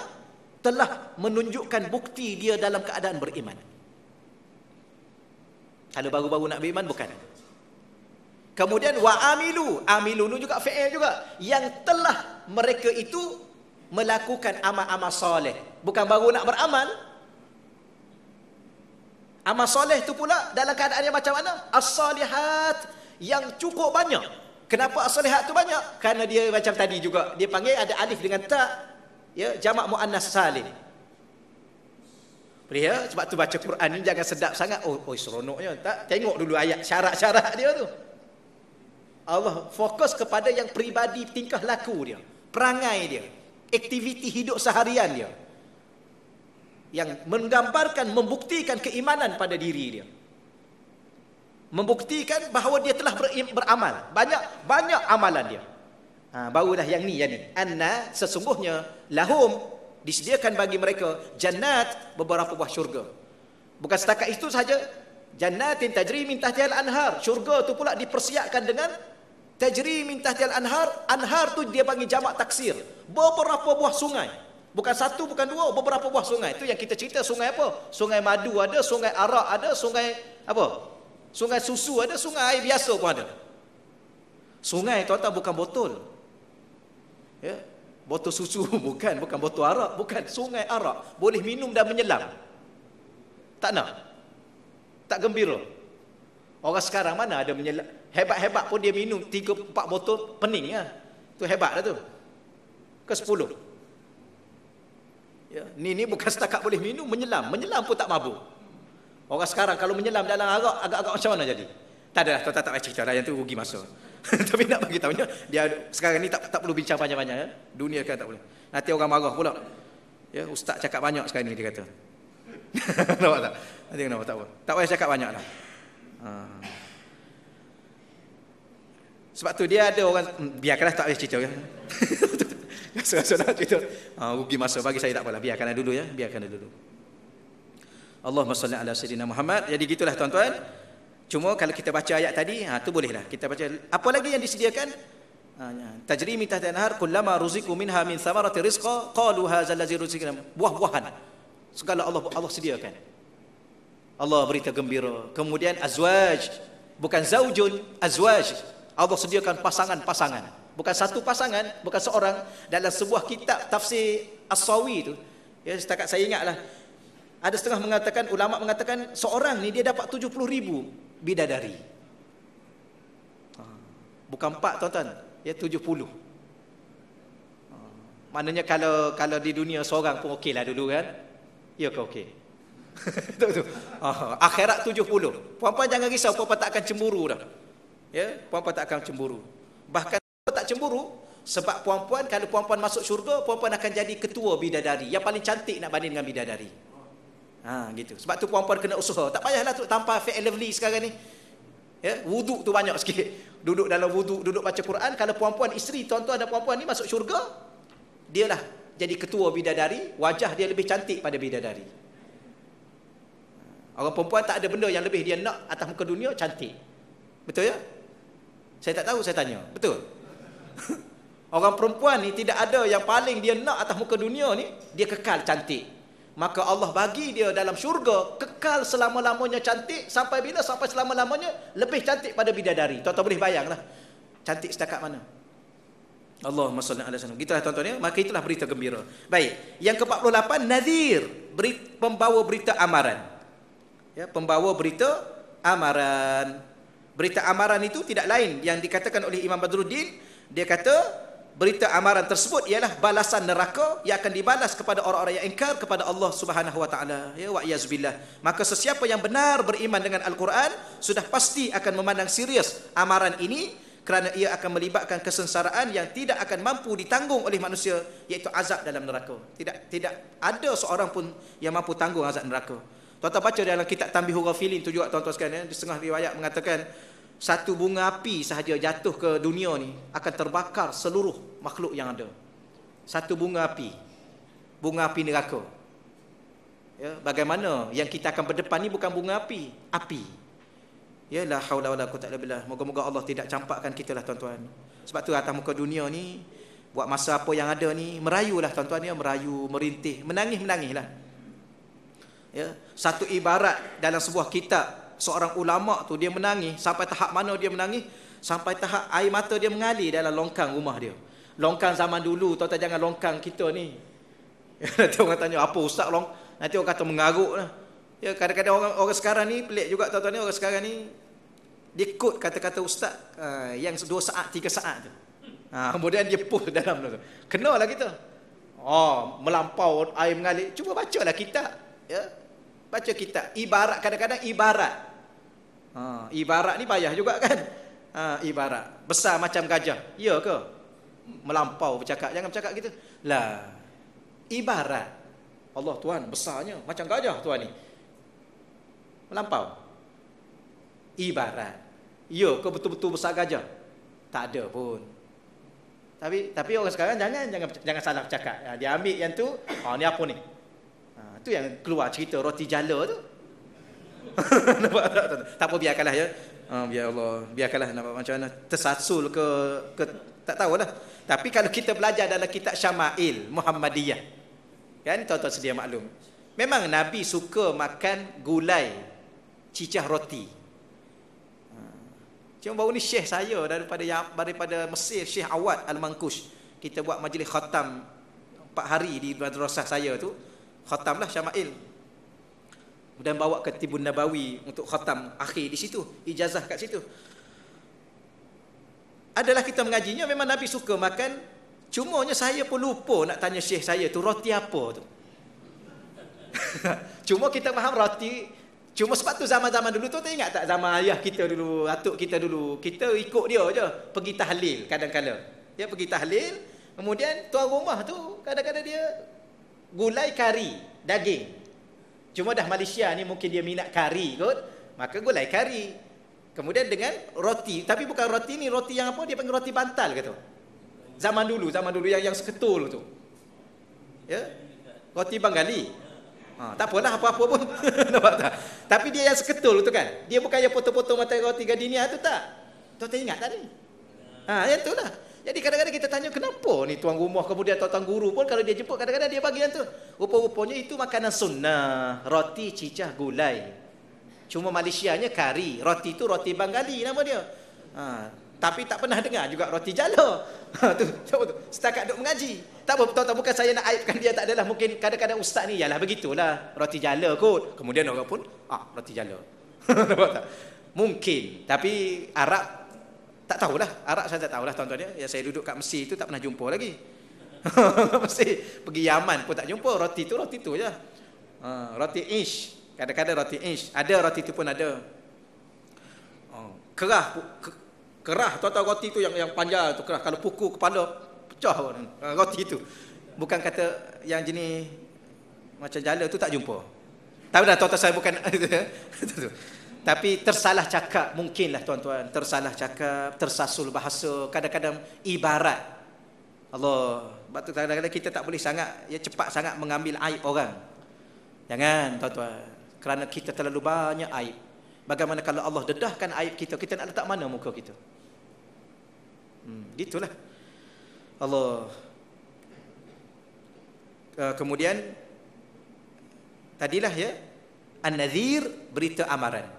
telah menunjukkan bukti dia dalam keadaan beriman. Kalau baru-baru nak beriman bukan. Kemudian wa amilu juga fi'il juga, yang telah mereka itu melakukan amal-amal soleh. Bukan baru nak beramal. Amal soleh itu pula dalam keadaan yang macam mana? As-salihat, yang cukup banyak. Kenapa as-salihat itu banyak? Kerana dia macam tadi juga, dia panggil ada alif dengan ta, ya, jamak muannas salim. Ya, sebab tu baca Quran ni jangan sedap sangat. Oh seronoknya. Tak, tengok dulu ayat syarat-syarat dia tu. Allah fokus kepada yang peribadi, tingkah laku dia, perangai dia, aktiviti hidup seharian dia, yang menggambarkan, membuktikan keimanan pada diri dia, membuktikan bahawa dia telah beramal. Banyak amalan dia. Barulah yang ni. Anna, sesungguhnya, lahum, disediakan bagi mereka jannat, beberapa buah syurga. Bukan setakat itu saja, Jannatin tajri min tahtihal anhar. Syurga tu pula dipersiapkan dengan tajri min tahtihal anhar. Anhar tu dia bagi jamak taksir. Beberapa buah sungai. Bukan satu, bukan dua, beberapa buah sungai. Itu yang kita cerita sungai apa? Sungai madu ada, sungai arak ada, sungai apa? Sungai susu ada, sungai air biasa pun ada. Sungai tuan-tuan bukan botol. Ya, botol susu bukan botol arak, bukan sungai arak. Boleh minum dan menyelam. Tak nak. Tak gembira. Orang sekarang mana ada menyelam? Hebat-hebat pun dia minum 3-4 botol pening ya. Tu hebat dah tu. Ke 10. Ya, ni bukan setakat boleh minum, menyelam pun tak mabuk. Orang sekarang kalau menyelam dalam arak agak-agak macam mana jadi? Tak adalah, tuan-tuan tak payah cerita dah, yang tu rugi masa. Tapi nak bagi tahunya, dia sekarang ni tak perlu bincang banyak-banyak ya. Dunia kan tak boleh. Nanti orang marah pula. Ya, ustaz cakap banyak sekarang ni dia kata. Nampak tak? Nanti kenapa tak apa. Tak payah cakap banyaklah. Sebab tu dia ada orang biarkanlah tak payah cerita ya. Rasa nak cerita. Rugi masa bagi saya tak apalah. Biarkan dulu ya. Biarkan dulu. Allahumma salli ala sayyidina Muhammad. Jadi gitulah tuan-tuan. Cuma kalau kita baca ayat tadi, tu bolehlah. Kita baca apa lagi yang disediakan? Tajri min tahtiha anhar kullama ruziqu minha min thamarati rizqa qalu hadzal ladzi ruziqna. Buah-buahan. Segala Allah sediakan. Allah berita gembira. Kemudian azwaj, bukan zaujun, azwaj. Allah sediakan pasangan-pasangan. Bukan satu pasangan, bukan seorang. Dalam sebuah kitab tafsir As-Sawi tu, ya setakat saya ingatlah, ada setengah mengatakan, ulama mengatakan seorang ni dia dapat 70,000 bidadari. Bukan 4 tuan-tuan, ya 70. Maknanya kalau di dunia seorang pun okeylah dulu kan. Ya ke okey? Betul. Akhirat 70. Puan-puan jangan risau, puan-puan tak akan cemburu dah. Ya, puan-puan tak akan cemburu. Bahkan tak cemburu sebab puan-puan kalau puan-puan masuk syurga, puan-puan akan jadi ketua bidadari yang paling cantik nak banding dengan bidadari. Gitu. Sebab tu puan-puan kena usaha. Tak payahlah tu tanpa fair and lovely sekarang ni. Ya, wuduk tu banyak sikit. Duduk dalam wuduk, duduk baca Quran. Kalau puan-puan isteri, tuan-tuan dan puan-puan ni masuk syurga, dialah jadi ketua bidadari, wajah dia lebih cantik pada bidadari. Orang perempuan tak ada benda yang lebih dia nak atas muka dunia, cantik. Betul ya? Saya tak tahu, saya tanya. Betul? Orang perempuan ni tidak ada yang paling dia nak atas muka dunia ni, dia kekal cantik. Maka Allah bagi dia dalam syurga kekal selama-lamanya cantik. Sampai bila? Sampai selama-lamanya lebih cantik pada bidadari. Tuan-tuan boleh bayanglah cantik setakat mana. Allahumma salli ala sayyidina. Gitulah tuan-tuan ya. Maka itulah berita gembira. Baik, yang ke-48 nadhir, pembawa berita amaran. Ya, pembawa berita amaran. Berita amaran itu tidak lain yang dikatakan oleh Imam Badruddin. Dia kata berita amaran tersebut ialah balasan neraka yang akan dibalas kepada orang-orang yang ingkar kepada Allah Subhanahu wa taala. Ya, wa iyazbillah. Maka sesiapa yang benar beriman dengan Al-Quran sudah pasti akan memandang serius amaran ini kerana ia akan melibatkan kesengsaraan yang tidak akan mampu ditanggung oleh manusia, iaitu azab dalam neraka. Tidak ada seorang pun yang mampu tanggung azab neraka. Tuan-tuan baca dalam kitab Tanbihul Ghafilin tu juga tuan-tuan sekalian, di setengah riwayat mengatakan satu bunga api sahaja jatuh ke dunia ni akan terbakar seluruh makhluk yang ada. Satu bunga api neraka. Ya, bagaimana yang kita akan berdepan ni bukan bunga api. Ya, la haula wala quwwata illa billah. Moga-moga Allah tidak campakkan kita lah tuan-tuan. Sebab tu atas muka dunia ni, buat masa apa yang ada ni, merayulah tuan-tuan ya, merayu, merintih, menangis-menangislah. Ya, satu ibarat dalam sebuah kitab, seorang ulama tu dia menangis sampai tahap mana dia menangis? Sampai tahap air mata dia mengalir dalam longkang rumah dia. Longkang zaman dulu, tuan-tuan jangan longkang kita ni. Nanti orang tanya apa ustaz long? Nanti orang kata mengaruk lah. Ya, kadang-kadang orang sekarang ni pelik juga tuan-tuan ni, orang sekarang ni dia kod kata-kata ustaz yang 2 saat 3 saat tu. Kemudian dia post dalam tu. Kenalah kita. Melampau air mengalir. Cuba bacalah kitab. Ya. Baca kitab. Ibarat kadang-kadang ibarat. Ibarat ni payah juga kan. Ibarat besar macam gajah. Ya ke? Melampau bercakap. Jangan bercakap gitu. Lah. Ibarat. Allah Tuhan besarnya macam gajah Tuhan ni. Melampau. Ibarat. Ya ke betul-betul besar gajah? Tak ada pun. Tapi orang sekarang jangan salah bercakap. Dia ambil yang tu, ni apa ni? Tu yang keluar cerita roti jala tu. Nampak tak? Tak apa, biarkanlah ya. Biar Allah, biarkanlah nampak macam mana tersasul ke tak tahulah. Tapi kalau kita belajar dalam kitab Syama'il Muhammadiyah, kan tuan-tuan sedia maklum, memang Nabi suka makan gulai cicah roti. Cuma baru ni syekh saya daripada Mesir, Syekh Awad Al-Mankush, kita buat majlis khatam 4 hari di madrasah saya tu, khatamlah Syama'il, dan bawa ke Tibun Nabawi untuk khatam akhir di situ, ijazah kat situ. Adalah kita mengajinya memang Nabi suka makan, cumanya saya pun lupa nak tanya syekh saya tu roti apa tu. Cuma kita faham roti. Cuma sebab tu zaman-zaman dulu tu ingat tak, zaman ayah kita dulu, atuk kita dulu, kita ikut dia je pergi tahlil kadang-kadang. Dia pergi tahlil, kemudian tuan rumah tu kadang-kadang dia gulai kari daging. Cuma dah Malaysia ni mungkin dia minat kari kot, maka gulai kari. Kemudian dengan roti, tapi bukan roti ni, roti yang apa dia panggil roti bantal ke tu. Zaman dulu yang seketul tu. Ya. Roti Bengali. Tak apalah apa-apa pun. Nampak tak? Tapi dia yang seketul tu kan. Dia bukan yang potong-potong mata roti gardenia tu tak. Tuan ingat tak ni? Yang tu lah. Jadi kadang-kadang kita tanya kenapa ni tuan rumah kemudian tuan guru pun kalau dia jemput kadang-kadang dia bagi yang tu. Rupa-rupanya itu makanan sunnah, roti cicah gulai. Cuma Malaysianya kari, roti tu roti Bengali nama dia. Tapi tak pernah dengar juga roti jala. Tu setakat duk mengaji. Tak apa, tuan-tuan, bukan saya nak aibkan dia, tak adalah, mungkin kadang-kadang ustaz ni yalah begitulah, roti jala kot. Kemudian orang pun roti jala. Nampak tak? Mungkin, tapi Arab tak tahulah. Arab saya tak tahulah tuan-tuan dia. Yang saya duduk kat Mesir tu tak pernah jumpa lagi. Mesir, pergi Yaman pun tak jumpa. Roti tu je. Roti ish, kadang-kadang roti ish. Ada roti tu pun ada. Kerah tuan-tuan, roti tu yang panjang tu kerah, kalau pukul kepala pecah roti tu. Bukan kata yang jenis macam jala tu tak jumpa. Tahu dah tuan-tuan, saya bukan tapi tersalah cakap mungkinlah tuan-tuan, tersalah cakap, tersasul bahasa, kadang-kadang ibarat. Allah, sebab tu kadang-kadang kita tak boleh sangat cepat sangat mengambil aib orang. Jangan tuan-tuan, kerana kita terlalu banyak aib. Bagaimana kalau Allah dedahkan aib kita, kita nak letak mana muka kita? Gitulah. Allah. Kemudian tadilah ya, An-Nadhir, berita amaran.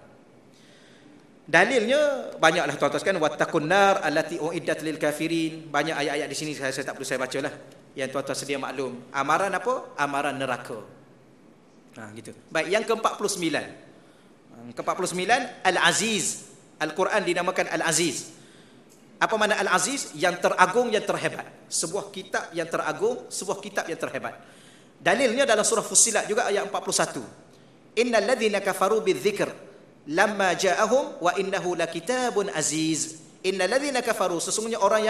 Dalilnya banyaklah tuan-tuan sekalian, wattaqun nar allati uiddat lil kafirin. Banyak ayat-ayat di sini saya tak perlu saya bacalah. Yang tuan-tuan sedia maklum. Amaran apa? Amaran neraka. Gitu. Baik, yang ke-49. Ke-49, Al-Aziz. Al-Quran dinamakan Al-Aziz. Apa makna Al-Aziz? Yang teragung, yang terhebat. Sebuah kitab yang teragung, sebuah kitab yang terhebat. Dalilnya dalam surah Fussilat juga ayat 41. Innal ladzina kafaru bidzikr lamma ja'ahum wa innahu lakitabun aziz. Innal ladzina kafaru, sesungguhnya orang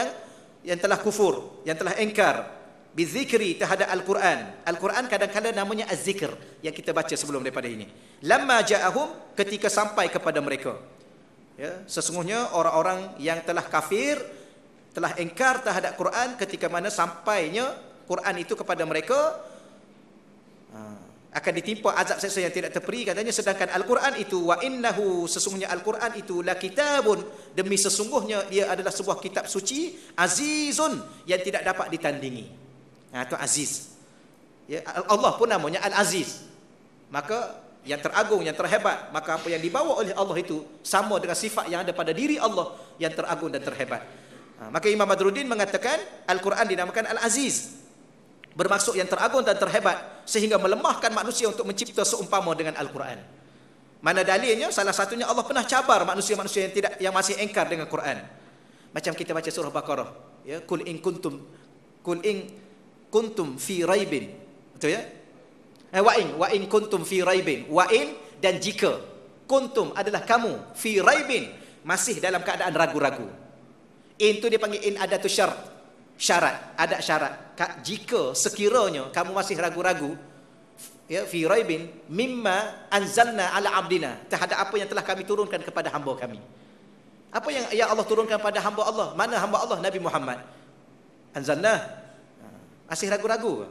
yang telah kufur, yang telah engkar bidzikri, terhadap Al-Quran. Al-Quran kadang-kadang namanya Az-Zikr yang kita baca sebelum daripada ini. Lamma ja'ahum, ketika sampai kepada mereka. Ya, sesungguhnya orang-orang yang telah kafir, telah engkar terhadap Quran, ketika mana sampainya Quran itu kepada mereka, akan ditimpa azab seksa yang tidak terperi katanya. Sedangkan Al-Quran itu, wa innahu, sesungguhnya Al-Quran itu, la kitabun, demi sesungguhnya dia adalah sebuah kitab suci, azizun, yang tidak dapat ditandingi. Itu aziz. Ya, Allah pun namanya Al-Aziz. Maka yang teragung, yang terhebat. Maka apa yang dibawa oleh Allah itu sama dengan sifat yang ada pada diri Allah yang teragung dan terhebat. Maka Imam Badruddin mengatakan Al-Quran dinamakan Al-Aziz, bermaksud yang teragung dan terhebat, sehingga melemahkan manusia untuk mencipta seumpama dengan Al-Quran. Mana dalilnya? Salah satunya Allah pernah cabar manusia-manusia yang masih engkar dengan Quran. Macam kita baca surah Baqarah, ya, kul in kuntum fi raibin, betul ya? Wa in kuntum fi raibin, wa in, dan jika, kuntum adalah kamu, fi raibin, masih dalam keadaan ragu-ragu. In tu dia panggil in adatu syarat, ada syarat. Jika sekiranya kamu masih ragu-ragu, ya, fi raibin mimma anzalna ala abdina, terhadap apa yang telah kami turunkan kepada hamba kami. Apa yang Allah turunkan pada hamba Allah? Mana hamba Allah? Nabi Muhammad. Anzalna, masih ragu-ragu.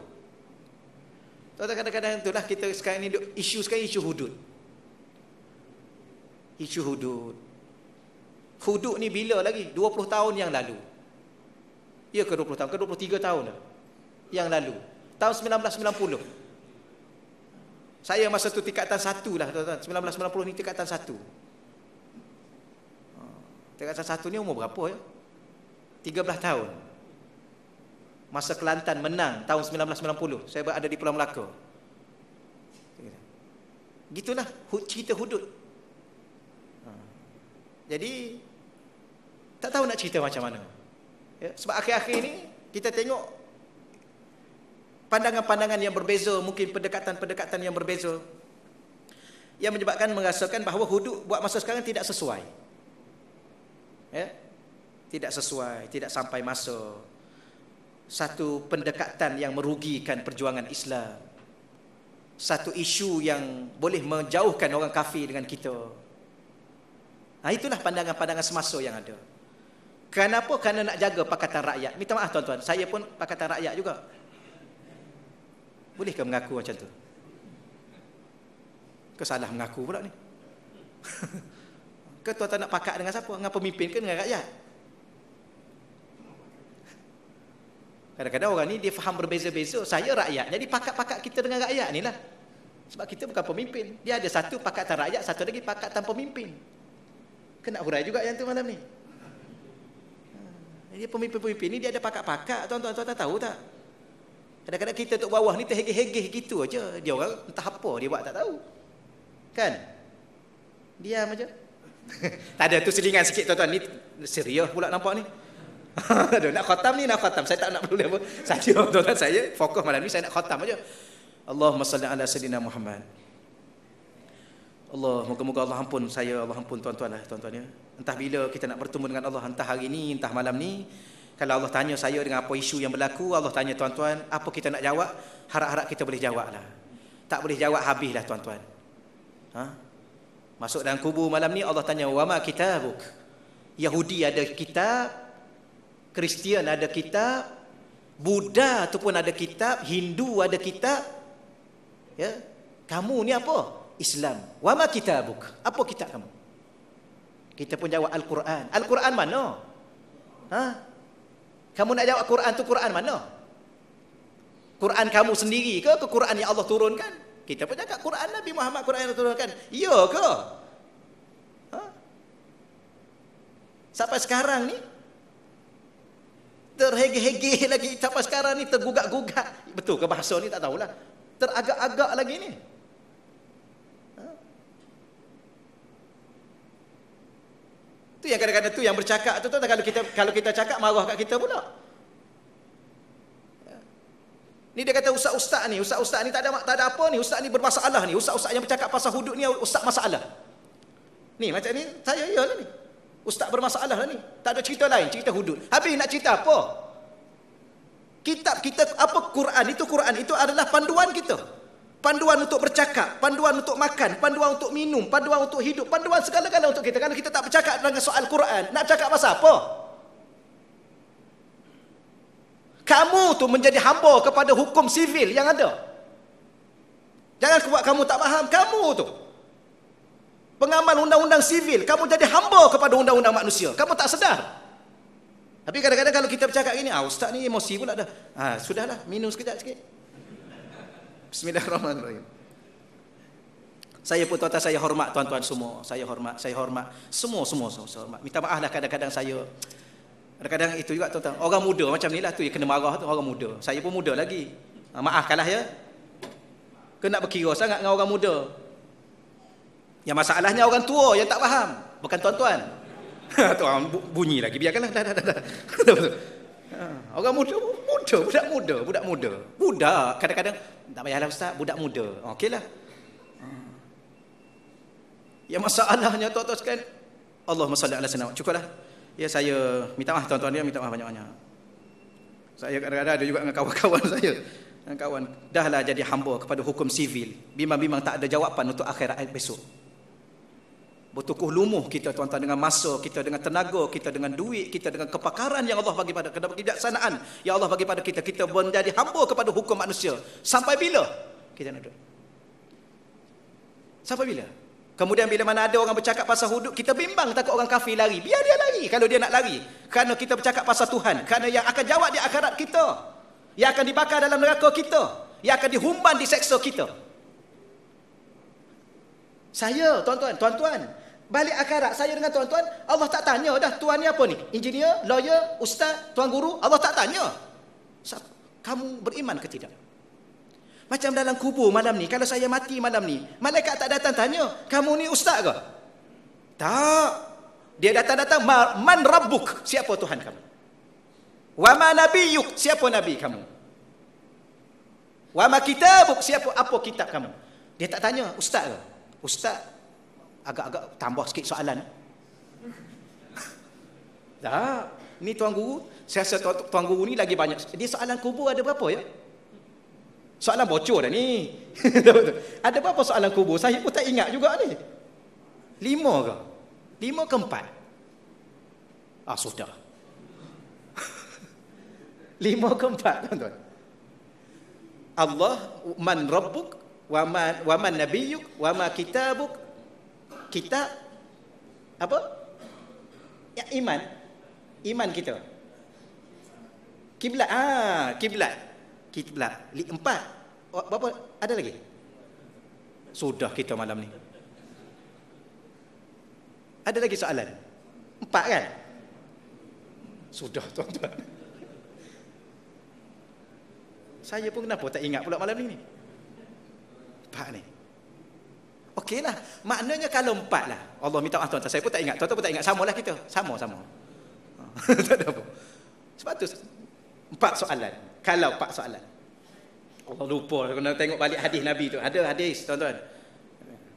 Kadang-kadang itulah kita sekarang ini isu hudud. Isu hudud. Hudud ni bila lagi? 20 tahun yang lalu. Ya ke 20 tahun? Ke 23 tahun dah yang lalu. Tahun 1990. Saya masa tu tingkatan 1 lah tuan-tuan. 1990 ni tingkatan 1. Tingkatan 1 ni umur berapa ya? 13 tahun. Masa Kelantan menang tahun 1990. Saya berada di Pulau Melaka. Gitulah cerita hudud. Jadi tak tahu nak cerita macam mana. Ya, sebab akhir-akhir ini kita tengok pandangan-pandangan yang berbeza, mungkin pendekatan-pendekatan yang berbeza, yang menyebabkan merasakan bahawa hudud buat masa sekarang tidak sesuai. Ya? Tidak sesuai, tidak sampai masa. Satu pendekatan yang merugikan perjuangan Islam. Satu isu yang boleh menjauhkan orang kafir dengan kita. Itulah pandangan-pandangan semasa yang ada. Kenapa? Kerana nak jaga pakatan rakyat. Minta maaf tuan-tuan, saya pun pakatan rakyat juga. Bolehkah mengaku macam tu? Ke salah mengaku pula ni? Ke tuan-tuan nak pakat dengan siapa? Dengan pemimpin ke dengan rakyat? Kadang-kadang orang ni dia faham berbeza-beza. Saya rakyat, jadi pakat-pakat kita dengan rakyat ni lah. Sebab kita bukan pemimpin. Dia ada satu pakatan rakyat, satu lagi pakatan pemimpin. Kena hurai juga yang tu malam ni. Jadi pemimpin-pemimpin ni dia ada pakat-pakat. Tuan-tuan tahu tak? Kadang-kadang kita tok bawah ni terhegeh-hegeh gitu aja. Dia orang entah apa dia buat tak tahu. Kan? Diam aja. Tak ada tu selingan sikit tuan-tuan. Ni serius pula nampak ni. Aduh, nak khatam ni, nak khatam. Saya tak nak perlu apa. Saya tuan-tuan, saya fokus malam ni saya nak khatam aja. Allahumma salli ala sayyidina Muhammad. Allah, moga-moga Allah ampun saya, Allah ampun tuan-tuan lah, tuan-tuan ya. Entah bila kita nak bertemu dengan Allah, entah hari ni, entah malam ni. Kalau Allah tanya saya dengan apa isu yang berlaku, Allah tanya tuan-tuan, apa kita nak jawab? Harap-harap kita boleh jawab lah. Tak boleh jawab habis lah tuan-tuan. Masuk dalam kubur malam ni, Allah tanya, wa ma kitabuk? Yahudi ada kitab, Kristian ada kitab, Buddha tu pun ada kitab, Hindu ada kitab. Ya, kamu ni apa? Islam. Wa ma kitabuk? Apa kitab kamu? Kita pun jawab Al-Quran. Al-Quran mana? Kamu nak jawab Quran tu Quran mana? Quran kamu sendiri ke Quran yang Allah turunkan? Kita pun cakap Quran Nabi Muhammad, Quran yang turunkan. Ya ke? Sampai sekarang ni terhege-hege lagi, sampai sekarang ni tergugak-gugak. Betul ke bahasa ni tak tahulah. Teragak-agak lagi ni. Tu yang kadang-kadang tu yang bercakap tu kalau kita cakap marah kat kita pula. Ni dia kata ustaz-ustaz ni tak ada apa ni, ustaz ni bermasalah ni, ustaz-ustaz yang bercakap pasal hudud ni ustaz masalah. Ni macam ni saya iyalah ni. Ustaz bermasalah lah ni. Tak ada cerita lain, cerita hudud. Habis nak cerita apa? Kitab kita apa Quran itu adalah panduan kita. Panduan untuk bercakap, panduan untuk makan, panduan untuk minum, panduan untuk hidup, panduan segala-galanya untuk kita. Kalau kita tak bercakap dengan soal Quran, nak cakap pasal apa? Kamu tu menjadi hamba kepada hukum sivil yang ada. Jangan buat kamu tak faham. Kamu tu pengamal undang-undang sivil, kamu jadi hamba kepada undang-undang manusia. Kamu tak sedar. Tapi kadang-kadang kalau kita bercakap gini, ustaz ni emosi pula dah. Sudahlah, minum sekejap sikit. Bismillahirrahmanirrahim. Saya pun tuan-tuan, saya hormat tuan-tuan semua. Saya hormat semua hormat. Minta maaf lah kadang-kadang saya. Kadang-kadang itu juga tuan-tuan. Orang muda macam ni lah tu yang kena marah tu, orang muda. Saya pun muda lagi. Maafkanlah ya. Kena berkira sangat dengan orang muda. Yang masalahnya orang tua yang tak faham, bukan tuan-tuan. Tu orang bunyi lagi, biarkanlah. Dah. Orang muda, budak muda. Budak kadang-kadang tak payahlah ustaz, budak muda. Okeylah. Yang masalahnya tuan-tuan sekalian, Allahumma salli ala sayyidina. Cukuplah. Ya, saya minta maaf tuan-tuan dia, minta maaf banyak-banyak. Saya kadang-kadang ada juga dengan kawan-kawan saya. Kawan, dahlah jadi hamba kepada hukum sivil. Bimbang-bimbang tak ada jawapan untuk akhirat besok. Bertukuh lumuh kita tuan-tuan dengan masa kita, dengan tenaga kita, dengan duit kita, dengan kepakaran yang Allah bagi pada kita, kebijaksanaan yang Allah bagi pada kita. Kita menjadi hamba kepada hukum manusia. Sampai bila kita nak duduk? Sampai bila? Kemudian bila mana ada orang bercakap pasal hudud, kita bimbang takut orang kafir lari. Biar dia lari kalau dia nak lari. Kerana kita bercakap pasal Tuhan. Kerana yang akan jawab di akhirat kita. Yang akan dibakar dalam neraka kita. Yang akan dihumban di seksa kita. Saya, tuan-tuan. Balik akhirat, saya dengan tuan-tuan, Allah tak tanya dah, tuan ni apa ni? Engineer, lawyer, ustaz, tuan guru? Allah tak tanya. Kamu beriman ke tidak? Macam dalam kubur malam ni, kalau saya mati malam ni, malaikat tak datang tanya, kamu ni ustaz ke? Tak. Dia datang-datang, man rabbuk? Siapa Tuhan kamu? Wa ma nabiyyuk? Siapa nabi kamu? Wa ma kitabuk? Apa kitab kamu? Dia tak tanya, ustaz ke? Ustaz, agak-agak tambah sikit soalan. Tak. Ni tuan guru, saya rasa tuan guru ni lagi banyak. Dia soalan kubur ada berapa ya? Soalan bocor dah ni. Ada berapa soalan kubur? Saya pun tak ingat juga ni. 5 ke? 5 ke 4? Sudah. 5 ke 4, tuan-tuan. Allah, man rabbuk, wa man nabiyyuk, wa ma kitabuk. Kitab apa? Ya, iman kita. Kiblat. Kiblat. 4. Berapa? Ada lagi? Sudah kita malam ni. Ada lagi soalan? 4 kan? Sudah, tuan-tuan. Saya pun kenapa tak ingat pula malam ni? 4 ni. Okeylah. Maknanya kalau 4 lah. Allah minta maaf tuan-tuan. Saya pun tak ingat. Tuan-tuan pun tak ingat. Samalah kita. Sama. Tak ada apa. Sebab tu 4 soalan. Kalau 4 soalan. Allah lupa kena tengok balik hadis Nabi tu. Ada hadis tuan-tuan.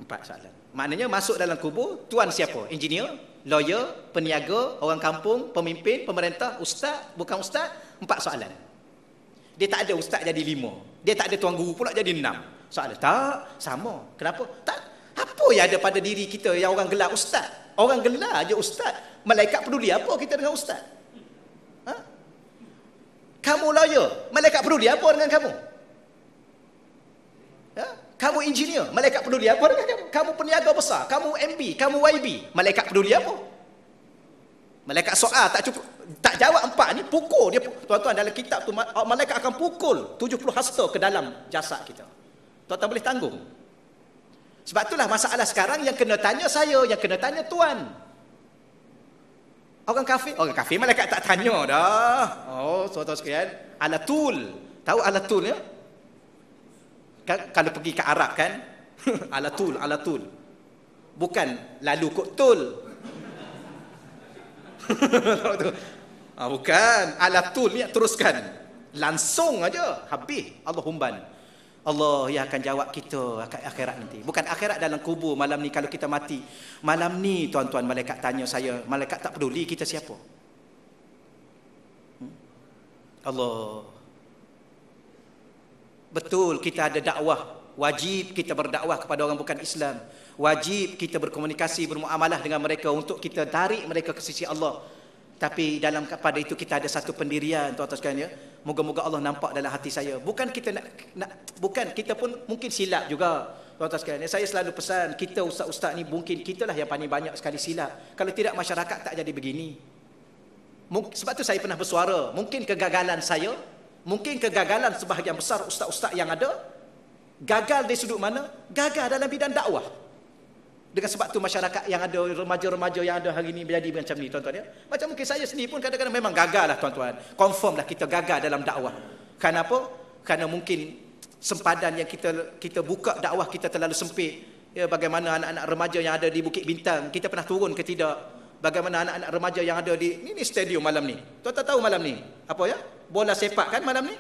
4 soalan. Maknanya masuk dalam kubur, tuan siapa? Engineer, lawyer, peniaga, orang kampung, pemimpin, pemerintah, ustaz, bukan ustaz? 4 soalan. Dia tak ada ustaz jadi 5. Dia tak ada tuan guru pula jadi 6 soalan. Tak, sama. Kenapa? Tak. Apa yang ada pada diri kita yang orang gelar ustaz? Orang gelar je ustaz. Malaikat peduli apa kita dengan ustaz? Kamu lawyer, malaikat peduli apa dengan kamu? Kamu engineer, malaikat peduli apa dengan kamu? Kamu peniaga besar, kamu MB, kamu YB, malaikat peduli apa? Malaikat soal tak cukup, tak jawab 4 ni, pukul dia. Tuan-tuan, dalam kitab tu malaikat akan pukul 70 hasta ke dalam jasad kita. Tuan-tuan boleh tanggung. Sebab itulah masalah sekarang yang kena tanya saya, yang kena tanya tuan. Orang kafir malaikat tak tanya dah. Tuan-tuan sekalian, alatul. Tahu alatul ya? Kalau pergi ke Arab kan, alatul. Bukan lalu kok tul. Bukan, alatul ni teruskan. Langsung aja habis Allah humban. Allah yang akan jawab kita akhirat nanti. Bukan akhirat dalam kubur malam ni kalau kita mati. Malam ni tuan-tuan malaikat tanya saya, malaikat tak peduli kita siapa. Allah. Betul kita ada dakwah, wajib kita berdakwah kepada orang bukan Islam. Wajib kita berkomunikasi, bermuamalah dengan mereka untuk kita tarik mereka ke sisi Allah. Tapi dalam pada itu kita ada satu pendirian tuan-tuan sekalian ya. Moga-moga Allah nampak dalam hati saya. Bukan kita bukan kita pun mungkin silap juga tuan-tuan sekalian. Saya selalu pesan kita ustaz-ustaz ni mungkin kitalah yang paling banyak sekali silap. Kalau tidak masyarakat tak jadi begini. Sebab tu saya pernah bersuara, mungkin kegagalan saya, mungkin kegagalan sebahagian besar ustaz-ustaz yang ada gagal dari sudut mana? Gagal dalam bidang dakwah. Dengan sebab tu masyarakat yang ada, remaja-remaja yang ada hari ini menjadi macam ni tuan-tuan ya. Macam mungkin saya sendiri pun kadang-kadang memang gagal lah tuan-tuan. Confirm lah kita gagal dalam dakwah. Kenapa? Kerana mungkin sempadan yang kita buka dakwah kita terlalu sempit. Ya, bagaimana anak-anak remaja yang ada di Bukit Bintang, kita pernah turun ke tidak? Bagaimana anak-anak remaja yang ada di ini stadium malam ni. Tuan-tuan tahu malam ni? Apa ya? Bola sepak kan malam ni?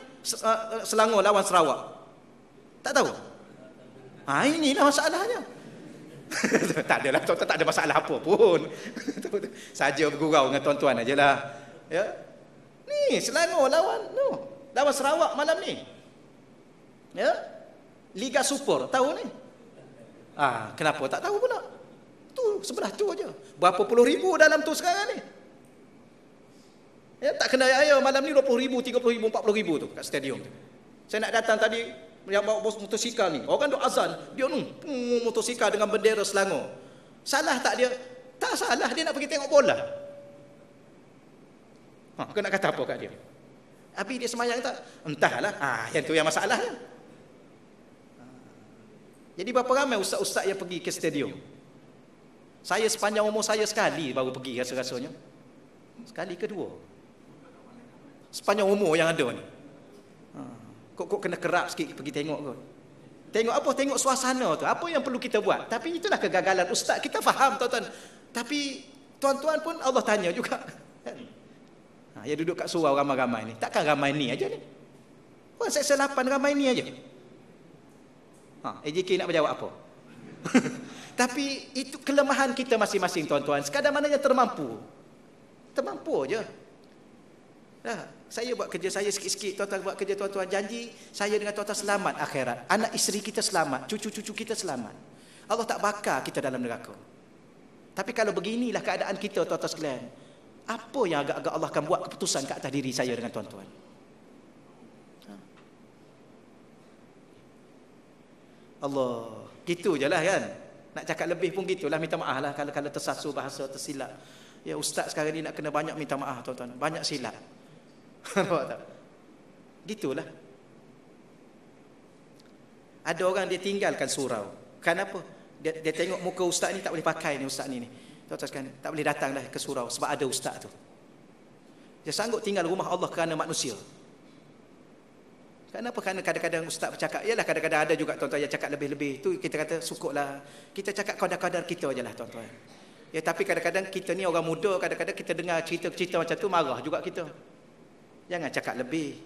Selangor lawan Sarawak. Tak tahu? Inilah masalahnya. Tak adalah tuan-tuan, tak ada masalah apa pun. Saja bergurau dengan tuan-tuan ajalah. Ya. Ni Selangor lawan Sarawak malam ni. Ya. Liga Super, tahu ni? Kenapa tak tahu pula? Tu sebelah tu aja. Berapa puluh ribu dalam tu sekarang ni? Ya, tak kena malam ni 20,000, 30,000, 40,000 tu kat stadium tu. Saya nak datang tadi yang bawa motosikal ni. Orang duk azan, dia motosikal dengan bendera Selangor. Salah tak dia? Tak salah, dia nak pergi tengok bola. Kau nak kata apa kat dia? Habis dia semayang tak? Entahlah. Yang tu yang masalahnya. Jadi berapa ramai ustaz-ustaz yang pergi ke stadium? Saya sepanjang umur saya sekali baru pergi rasa-rasanya. Sekali kedua. Sepanjang umur yang ada ni. Kok kena kerap sikit pergi tengok kot. Tengok apa? Tengok suasana tu. Apa yang perlu kita buat? Tapi itulah kegagalan ustaz. Kita faham tuan-tuan. Tapi tuan-tuan pun Allah tanya juga. Ya duduk kat surau ramai-ramai ni. Takkan ramai ni aja ni. Orang Seksyen 8 ramai ni aja. AJK nak berjawab apa? Tapi itu kelemahan kita masing-masing tuan-tuan. Sekadar mananya termampu. Termampu aja. Saya buat kerja saya sikit-sikit, tuan-tuan buat kerja tuan-tuan. Janji saya dengan tuan-tuan selamat akhirat. Anak isteri kita selamat, cucu-cucu kita selamat. Allah tak bakar kita dalam neraka. Tapi kalau beginilah keadaan kita tuan-tuan sekalian, apa yang agak-agak Allah akan buat keputusan ke atas diri saya dengan tuan-tuan? Allah, gitu je lah kan. Nak cakap lebih pun gitulah, minta maaf lah kalau tersasul bahasa, tersilap. Ya ustaz sekarang ni nak kena banyak minta maaf tuan-tuan, banyak silap. Nampak tak? Gitulah. Ada orang dia tinggalkan surau. Kenapa? Dia tengok muka ustaz ni tak boleh pakai ni ustaz ni. Tuan-tuan sekalian, tak boleh datang dah ke surau sebab ada ustaz tu. Dia sanggup tinggal rumah Allah kerana manusia. Kenapa? Kerana kadang-kadang ustaz bercakap, yalah kadang-kadang ada juga tuan-tuan yang cakap lebih-lebih. Tu kita kata sukutlah. Kita cakap kadar-kadar kita ajalah tuan-tuan. Ya tapi kadang-kadang kita ni orang muda, kadang-kadang kita dengar cerita-cerita macam tu marah juga kita. Jangan cakap lebih.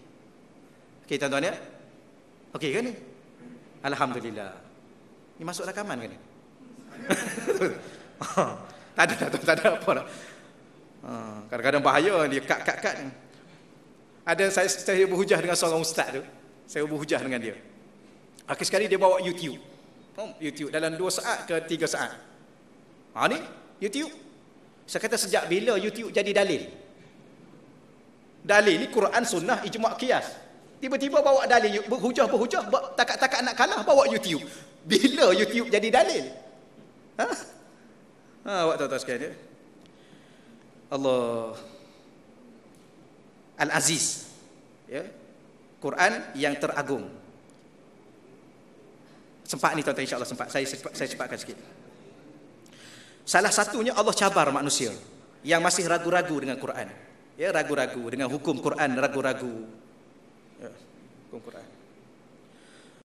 Okey tuan-tuan ya? Okey kan ni? Alhamdulillah. Ni masuk rakaman kan ni? Tak ada apa dah. Kadang-kadang bahaya dia kat. Ada saya berhujah dengan seorang ustaz tu. Saya berhujah dengan dia. Akhir sekali dia bawa YouTube. YouTube dalam 2 saat ke 3 saat. Ni YouTube. Saya kata sejak bila YouTube jadi dalil? Dalil ni Quran, sunnah, ijma' qiyas. Tiba-tiba bawa dalil, berhujah, takat-takat nak kalah bawa YouTube. Bila YouTube jadi dalil? Awak tahu-tahu sekalian ya. Allah Al-Aziz. Ya. Quran yang teragung. Sempat ni tuan-tuan, insya-Allah sempat. Saya cepatkan sikit. Salah satunya Allah cabar manusia yang masih ragu-ragu dengan Quran. Ya, ragu-ragu dengan hukum Quran, ragu-ragu. Ya, hukum Quran.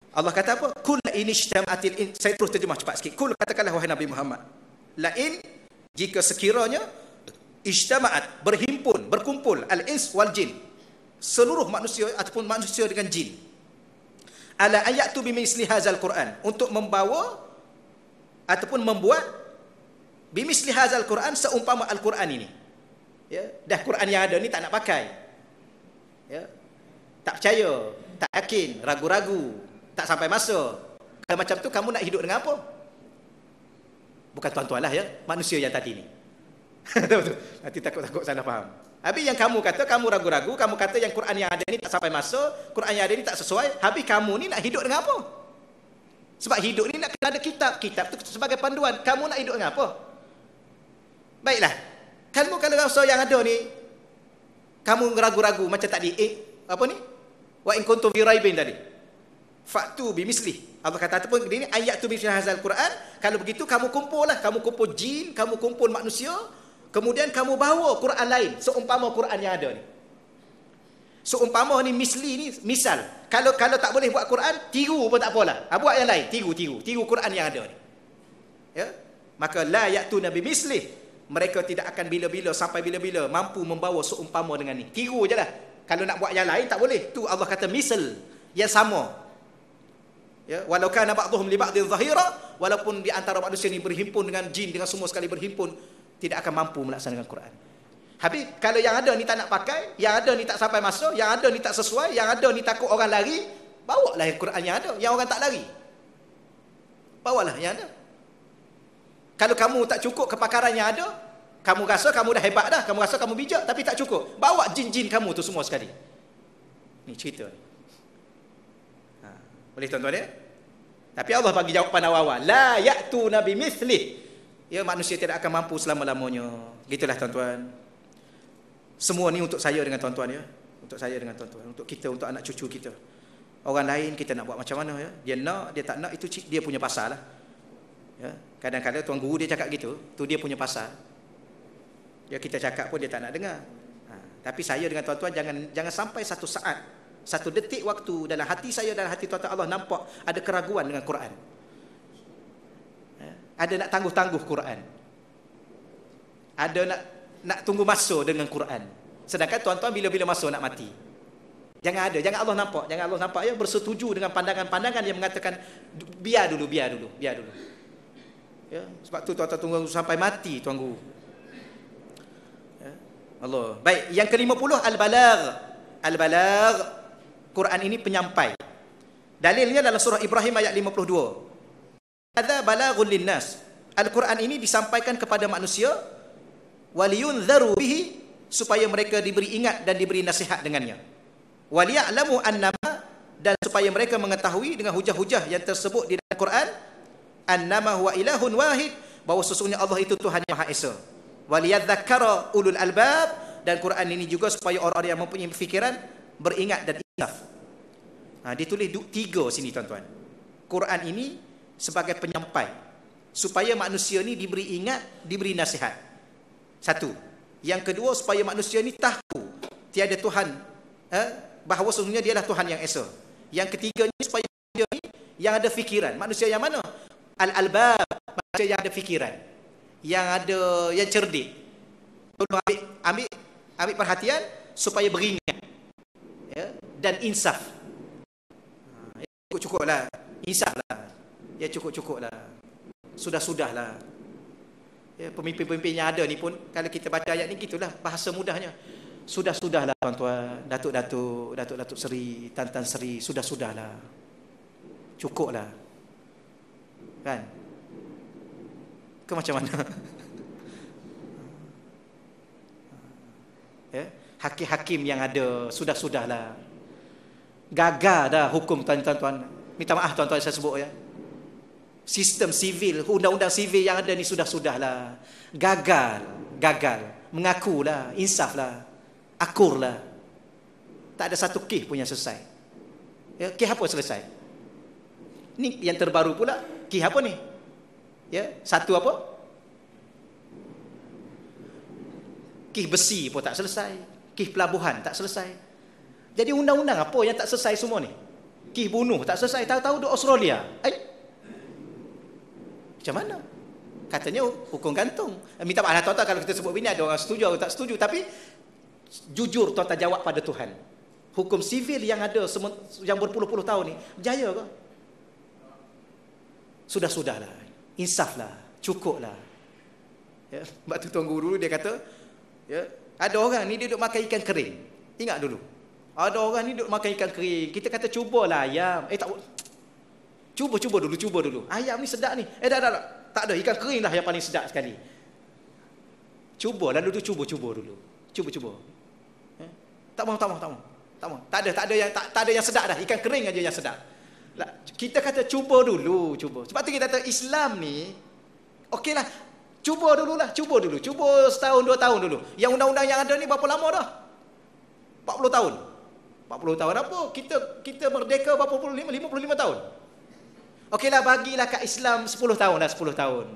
Allah kata apa? Kul in ijtama'atil, saya terus terjemah cepat sikit. Kul, katakanlah wahai Nabi Muhammad. Lain jika sekiranya ijtama'at, berhimpun, berkumpul al-ins wal jin, seluruh manusia ataupun manusia dengan jin, ala ayatu bimisli hadzal Quran, untuk membawa ataupun membuat bimisli hadzal Quran, seumpama al-Quran ini. Ya, dah Quran yang ada ni tak nak pakai. Ya. Tak percaya, tak yakin, ragu-ragu, tak sampai masa. Kalau macam tu kamu nak hidup dengan apa? Bukan tuan-tuan lah ya, manusia yang tadi ni. Betul. Nanti takut-takut salah faham. Habis yang kamu kata, kamu ragu-ragu, kamu kata yang Quran yang ada ni tak sampai masa, Quran yang ada ni tak sesuai. Habis kamu ni nak hidup dengan apa? Sebab hidup ni nak kena ada kitab. Kitab tu sebagai panduan. Kamu nak hidup dengan apa? Baiklah. Kamu kalau rasa yang ada ni, kamu ragu-ragu macam tadi. Apa ni? Wa in kuntum fi raibin tadi. Fa'tu bimisli. Allah kata ataupun ini ayat tu bimisli hadzal Quran. Kalau begitu kamu kumpul lah. Kamu kumpul jin, kamu kumpul manusia. Kemudian kamu bawa Quran lain seumpama Quran yang ada ni. Seumpama ni misli ni, misal. Kalau tak boleh buat Quran, tiru pun tak apalah. Buat yang lain, tiru Quran yang ada ni. Ya? Maka la ya'tuna bimisli. Mereka tidak akan bila-bila sampai bila-bila mampu membawa seumpama dengan ni. Tiru je lah. Kalau nak buat yang lain tak boleh. Tu Allah kata misal, yang sama. Ya, walau kana ba'dhum li ba'dhin zahira, walaupun di antara manusia ni berhimpun dengan jin, dengan semua sekali berhimpun, tidak akan mampu melaksanakan Quran. Habis kalau yang ada ni tak nak pakai, yang ada ni tak sampai masa, yang ada ni tak sesuai, yang ada ni takut orang lari, bawalah Quran yang ada, yang orang tak lari. Bawalah yang ada. Kalau kamu tak cukup kepakaran yang ada, kamu rasa kamu dah hebat dah, kamu rasa kamu bijak, tapi tak cukup, bawa jin-jin kamu tu semua sekali. Ni cerita ni. Boleh tuan-tuan ya? Tapi Allah bagi jawapan awal. La ya'tu nabi mithlih. Ya, manusia tidak akan mampu selama-lamanya. Gitulah tuan-tuan. Semua ni untuk saya dengan tuan-tuan ya. Untuk saya dengan tuan-tuan. Untuk kita, untuk anak cucu kita. Orang lain kita nak buat macam mana ya? Dia nak, dia tak nak, itu dia punya pasal lah. Ya. Kadang-kadang tuan guru dia cakap gitu, tu dia punya pasal. Ya, kita cakap pun dia tak nak dengar. Tapi saya dengan tuan-tuan jangan sampai satu saat, satu detik waktu dalam hati saya, dalam hati tuan-tuan Allah nampak ada keraguan dengan Quran. Ya. Ada nak tangguh-tangguh Quran. Ada nak tunggu masa dengan Quran. Sedangkan tuan-tuan bila-bila masa nak mati. Jangan Allah nampak ya, bersetuju dengan pandangan-pandangan yang mengatakan biar dulu. Ya, sebab tu tuan-tuan tunggu sampai mati tuan guru. Ya, Allah. Baik, yang ke-50 al-balagh. Quran ini penyampai. Dalilnya dalam surah Ibrahim ayat 52. Hadza balaghun linnas. Al-Quran ini disampaikan kepada manusia waliyunzaru bihi, supaya mereka diberi ingat dan diberi nasihat dengannya. Waliya'lamu annama, dan supaya mereka mengetahui dengan hujah-hujah yang tersebut di dalam Quran, annama huwa ilahun wahid, bahawa sesungguhnya Allah itu Tuhan yang Maha Esa. Waliyadzakkara ulul albab, dan Quran ini juga supaya orang-orang yang mempunyai fikiran beringat dan insaf. Ditulis 3 sini tuan-tuan. Quran ini sebagai penyampai supaya manusia ni diberi ingat, diberi nasihat. Satu. Yang kedua, supaya manusia ni tahu tiada Tuhan, bahawa sesungguhnya dialah Tuhan yang Esa. Yang ketiganya, supaya manusia ni yang ada fikiran. Manusia yang mana? Al-albab, manusia yang ada fikiran, yang cerdik. Tolong ambil perhatian supaya beringat, ya, dan insaf. Cukup-cukuplah, insaflah. Ya, cukup-cukuplah. Sudah-sudahlah. Ya, pemimpin-pemimpin yang ada ni pun, kalau kita baca ayat ni gitulah bahasa mudahnya. Sudah-sudahlah tuan-tuan, Datuk Seri, Tan Seri, sudah-sudahlah. Cukuplah. Kan? Ke macam mana? Ya, hakim-hakim yang ada, sudah-sudahlah. Gagal dah hukum tuan-tuan. Minta maaf tuan-tuan saya sebut ya. Sistem sivil, undang-undang sivil yang ada ni sudah-sudahlah. Gagal. Mengakulah, insaflah. Akurlah. Tak ada satu kes pun yang selesai. Ya, kes apa selesai? Ni yang terbaru pula, kes apa ni? Ya, satu apa? Kes besi pun tak selesai. Kes pelabuhan tak selesai. Jadi undang-undang apa yang tak selesai semua ni? Kes bunuh tak selesai. Tahu-tahu duduk Australia. Macam mana? Katanya hukum gantung. Minta maaf tuan-tuan kalau kita sebut begini, ada orang setuju atau tak setuju. Tapi jujur tuan-tuan jawab pada Tuhan. Hukum sivil yang ada yang berpuluh-puluh tahun ni berjaya ke? Sudah-sudahlah. Insaflah. Cukuplah. Ya, sebab tu tuan guru dia kata, ya, ada orang ni dia duduk makan ikan kering. Ingat dulu. Ada orang ni duduk makan ikan kering. Kita kata cubalah ayam. Cuba dulu. Ayam ni sedap ni. Dah. Tak ada, ikan kering lah yang paling sedap sekali. Cubalah dulu, cuba dulu. Cuba. Tak mau. Tak ada yang sedap dah. Ikan kering aja yang sedap. Kita kata cuba dulu. Sebab tu kita kata Islam ni, okeylah, cuba dulu. Cuba setahun, 2 tahun dulu. Yang undang-undang yang ada ni berapa lama dah? 40 tahun. 40 tahun apa? Kita merdeka berapa puluh? 55 tahun. Okeylah, bagilah kat Islam 10 tahun lah, 10 tahun.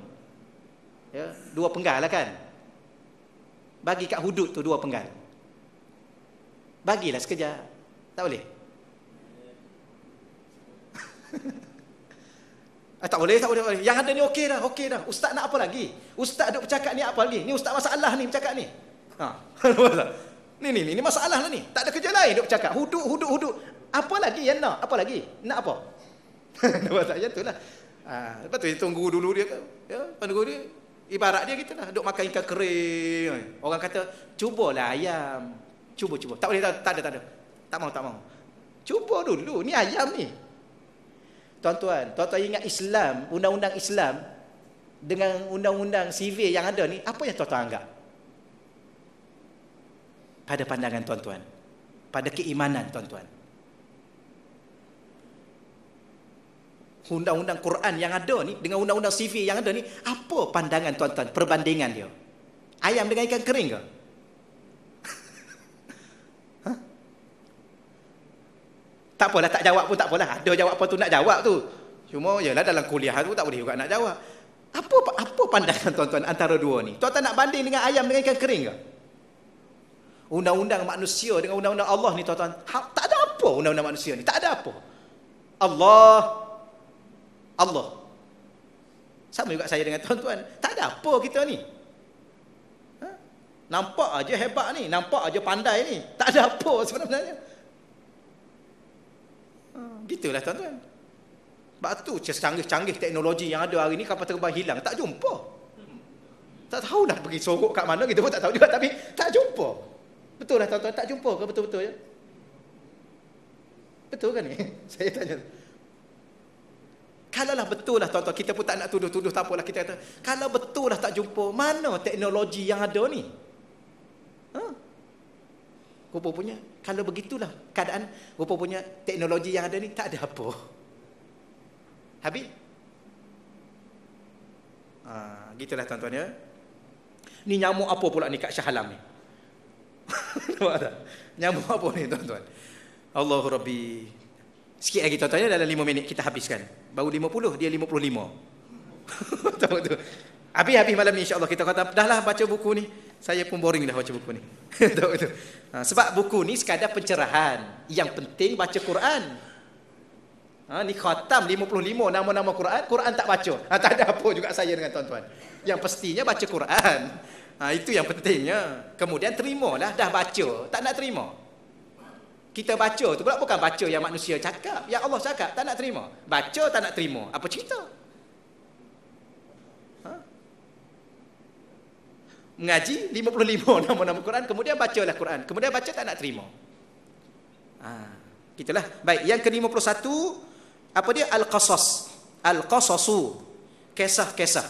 Ya, 2 penggal lah kan? Bagi kat hudud tu 2 penggal. Bagilah sekejap. Tak boleh? Tak boleh. Yang ada ni okey dah. Ustaz nak apa lagi? Ustaz duk bercakap ni apa lagi? Ni ustaz masalah ni bercakap ni. Ni masalah lah ni. Tak ada kerja lain duk bercakap. Hudud. Apa lagi yang nak? Apa lagi? Nak apa? Nampak tak? Macam tu lah. Lepas tu dia tunggu dulu dia. Ya, tunggu dia. Ibarat dia gitu lah. Duk makan ikan kering. Orang kata, cubalah ayam. Cuba. Tak boleh, tak ada. Tak mau. Cuba dulu. Ni ayam ni. Tuan-tuan ingat Islam, undang-undang Islam dengan undang-undang sivil yang ada ni, apa yang tuan-tuan anggap? Pada pandangan tuan-tuan, pada keimanan tuan-tuan. undang-undang Quran yang ada ni dengan undang-undang sivil yang ada ni, apa pandangan tuan-tuan, perbandingan dia? Ayam dengan ikan kering ke? Tak apalah, tak jawab pun tak apalah. Ada jawab apa tu nak jawab tu. Cuma yalah dalam kuliah tu tak boleh juga nak jawab. Apa pandangan tuan-tuan antara dua ni? Tuan-tuan nak banding dengan ayam dengan ikan kering ke? Undang-undang manusia dengan undang-undang Allah ni tuan-tuan, tak ada apa undang-undang manusia ni. Tak ada apa. Allah. Sama juga saya dengan tuan-tuan. Tak ada apa kita ni. Nampak aja hebat ni, nampak aja pandai ni. Tak ada apa sebenarnya. Gitulah tuan-tuan. Sebab tu canggih-canggih teknologi yang ada hari ni, kapal terbang hilang, tak jumpa. Tak tahulah pergi sorok kat mana, kita pun tak tahu juga, tapi tak jumpa. Betul lah tuan-tuan, tak jumpa ke betul-betul ya? Betul kan ni? Saya tanya. Kalaulah betul lah tuan-tuan, kita pun tak nak tuduh-tuduh, tak apalah, kita kata, kalau betul lah tak jumpa, mana teknologi yang ada ni? Rupanya, kalau begitulah keadaan, rupanya teknologi yang ada ni tak ada apa. Habis? Gitulah tuan-tuan ya. Ni nyamuk apa pula ni kat Shah Alam ni? Nyamuk apa ni tuan-tuan? Allahu Rabbi. Sikit lagi tuan-tuan ya, dalam 5 minit kita habiskan. Baru 50, dia 55. Tahu tu. Habis malam ni insya-Allah kita kata dah lah baca buku ni. Saya pun boring dah baca buku ni. Tahu tu. Sebab buku ni sekadar pencerahan. Yang penting baca Quran. Ni khatam 55 nama-nama Quran tak baca. Tak ada apa juga saya dengan tuan-tuan. Yang pastinya baca Quran. Itu yang pentingnya. Kemudian terimalah, dah baca, tak nak terima. Kita baca tu pula bukan baca yang manusia cakap, yang Allah cakap, tak nak terima. Baca tak nak terima. Apa cerita? Mengaji 55 nama-nama Quran, kemudian bacalah Quran, kemudian baca tak nak terima. Gitulah. Baik, yang ke-51 apa dia? Al-Qasas. Al-Qasasu. Kisah-kisah.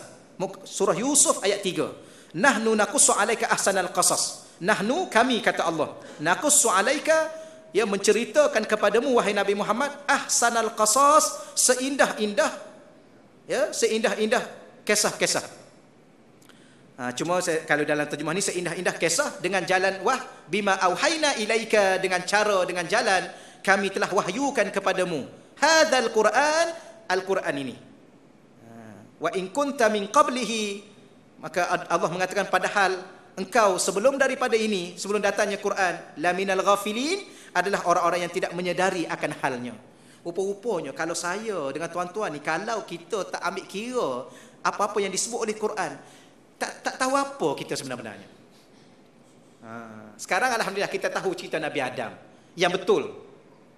Surah Yusuf ayat 3. Nahnu naqussu 'alaika ahsanal qasas. Nahnu, kami kata Allah. Naqussu 'alaika, ya, menceritakan kepadamu wahai Nabi Muhammad, ahsanal qasas, seindah-indah, ya, seindah-indah kisah-kisah. Cuma kalau dalam terjemah ni seindah-indah kisah dengan jalan bima auhayna ilaika, dengan cara, dengan jalan kami telah wahyukan kepadamu hadzal Quran, Al-Quran ini. Wa in kunta min qablihi, maka Allah mengatakan padahal engkau sebelum daripada ini, sebelum datangnya Quran, laminal ghafilin, adalah orang-orang yang tidak menyedari akan halnya. Rupa-rupanya kalau saya dengan tuan-tuan ni, kalau kita tak ambil kira apa-apa yang disebut oleh Quran, tak tahu apa kita sebenarnya. Sekarang alhamdulillah kita tahu cerita Nabi Adam yang betul.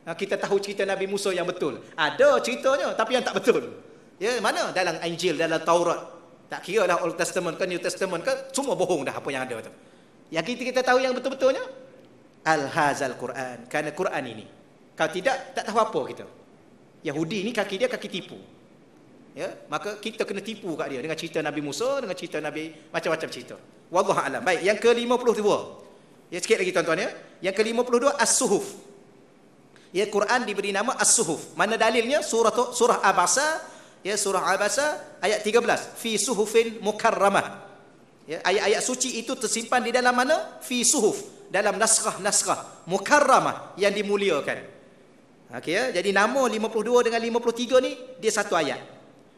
Kita tahu cerita Nabi Musa yang betul. Ada ceritanya tapi yang tak betul. Ya, mana? Dalam Injil, dalam Taurat. Tak kira lah Old Testament ke New Testament ke, semua bohong dah apa yang ada tu. Yang kita tahu yang betul-betulnya Al-Hazal Quran, kerana Quran ini. Kalau tidak, tak tahu apa kita. Yahudi ni kaki dia kaki tipu. Ya, maka kita kena tipu kat dia dengan cerita Nabi Musa, dengan cerita Nabi, macam-macam cerita. Wallahu a'lam. Baik, yang ke-52. Ya, sikit lagi tuan-tuan ya. Yang ke-52 As-Suhuf. Ya, Quran diberi nama As-Suhuf. Mana dalilnya? Surah Abasa, ya, surah Abasa ayat 13. Fi suhufin mukarramah. Ya, ayat-ayat suci itu tersimpan di dalam mana? Fi suhuf, dalam naskah mukarramah, yang dimuliakan. Okey ya. Jadi nama 52 dengan 53 ni dia satu ayat.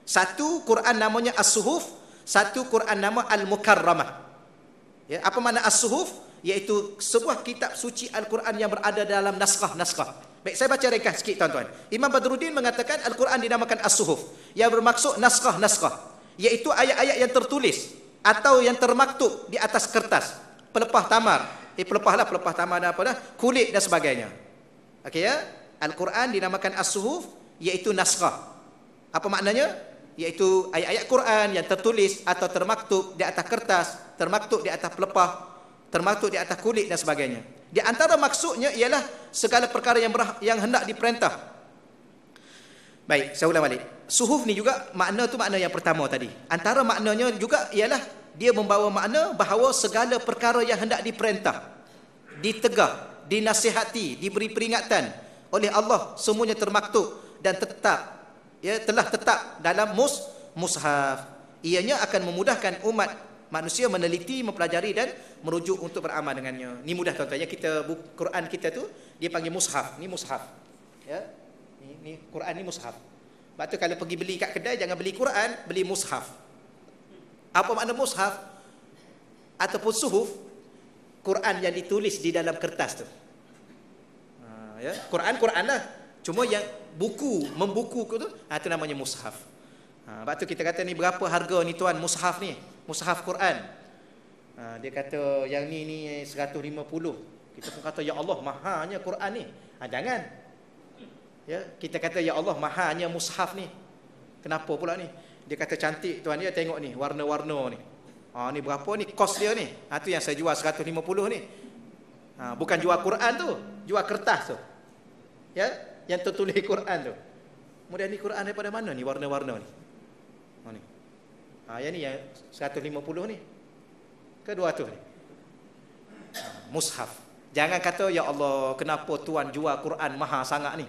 Satu Quran namanya As-Suhuf, satu Quran nama Al-Mukarramah. Ya, apa makna As-Suhuf? Iaitu sebuah kitab suci Al-Quran yang berada dalam naskah-naskah. Baik, saya baca ringkas sikit tuan-tuan. Imam Badruddin mengatakan Al-Quran dinamakan As-Suhuf, yang bermaksud naskah-naskah, iaitu ayat-ayat yang tertulis atau yang termaktub di atas kertas, pelepah tamar, pelepah tamar dan apa dah, kulit dan sebagainya. Okey ya. Al-Quran dinamakan As-Suhuf, iaitu naskah. Apa maknanya? Iaitu ayat-ayat Quran yang tertulis atau termaktub di atas kertas, termaktub di atas pelepah, termaktub di atas kulit dan sebagainya. Di antara maksudnya ialah segala perkara yang hendak diperintah. Baik, saya ulang balik. Suhuf ni juga makna tu makna yang pertama tadi. Antara maknanya juga ialah dia membawa makna bahawa segala perkara yang hendak diperintah, ditegah, dinasihati, diberi peringatan oleh Allah, semuanya termaktub dan tetap telah tetap dalam mushaf. Ianya akan memudahkan umat manusia meneliti, mempelajari dan merujuk untuk beramal dengannya. Ni mudah tuan-tuan ya, kita Quran kita tu dia panggil mushaf. Ni mushaf. Ya. Ni Quran ni mushaf. Sebab tu kalau pergi beli kat kedai jangan beli Quran, beli mushaf. Apa makna mushaf ataupun suhuf? Quran yang ditulis di dalam kertas tu. Ya, Quran lah. Cuma yang membuku tu, itu namanya mushaf. Sebab tu kita kata ni berapa harga ni tuan mushaf ni? Mushaf Quran. Dia kata yang ni 150. Kita pun kata ya Allah mahanya Quran ni. Jangan. Ya, kita kata ya Allah mahanya mushaf ni. Kenapa pula ni? Dia kata cantik tuan, dia tengok ni warna-warna ni. Ni berapa ni kos dia ni? Tu yang saya jual 150 ni. Bukan jual Quran tu, jual kertas tu. Ya, yang tertulis Quran tu. Kemudian ni Quran daripada mana ni warna-warna ni? Ni. Yang ni yang 150 ni. Kedua tu ni. Mushaf. Jangan kata ya Allah kenapa tuan jual Quran mahal sangat ni.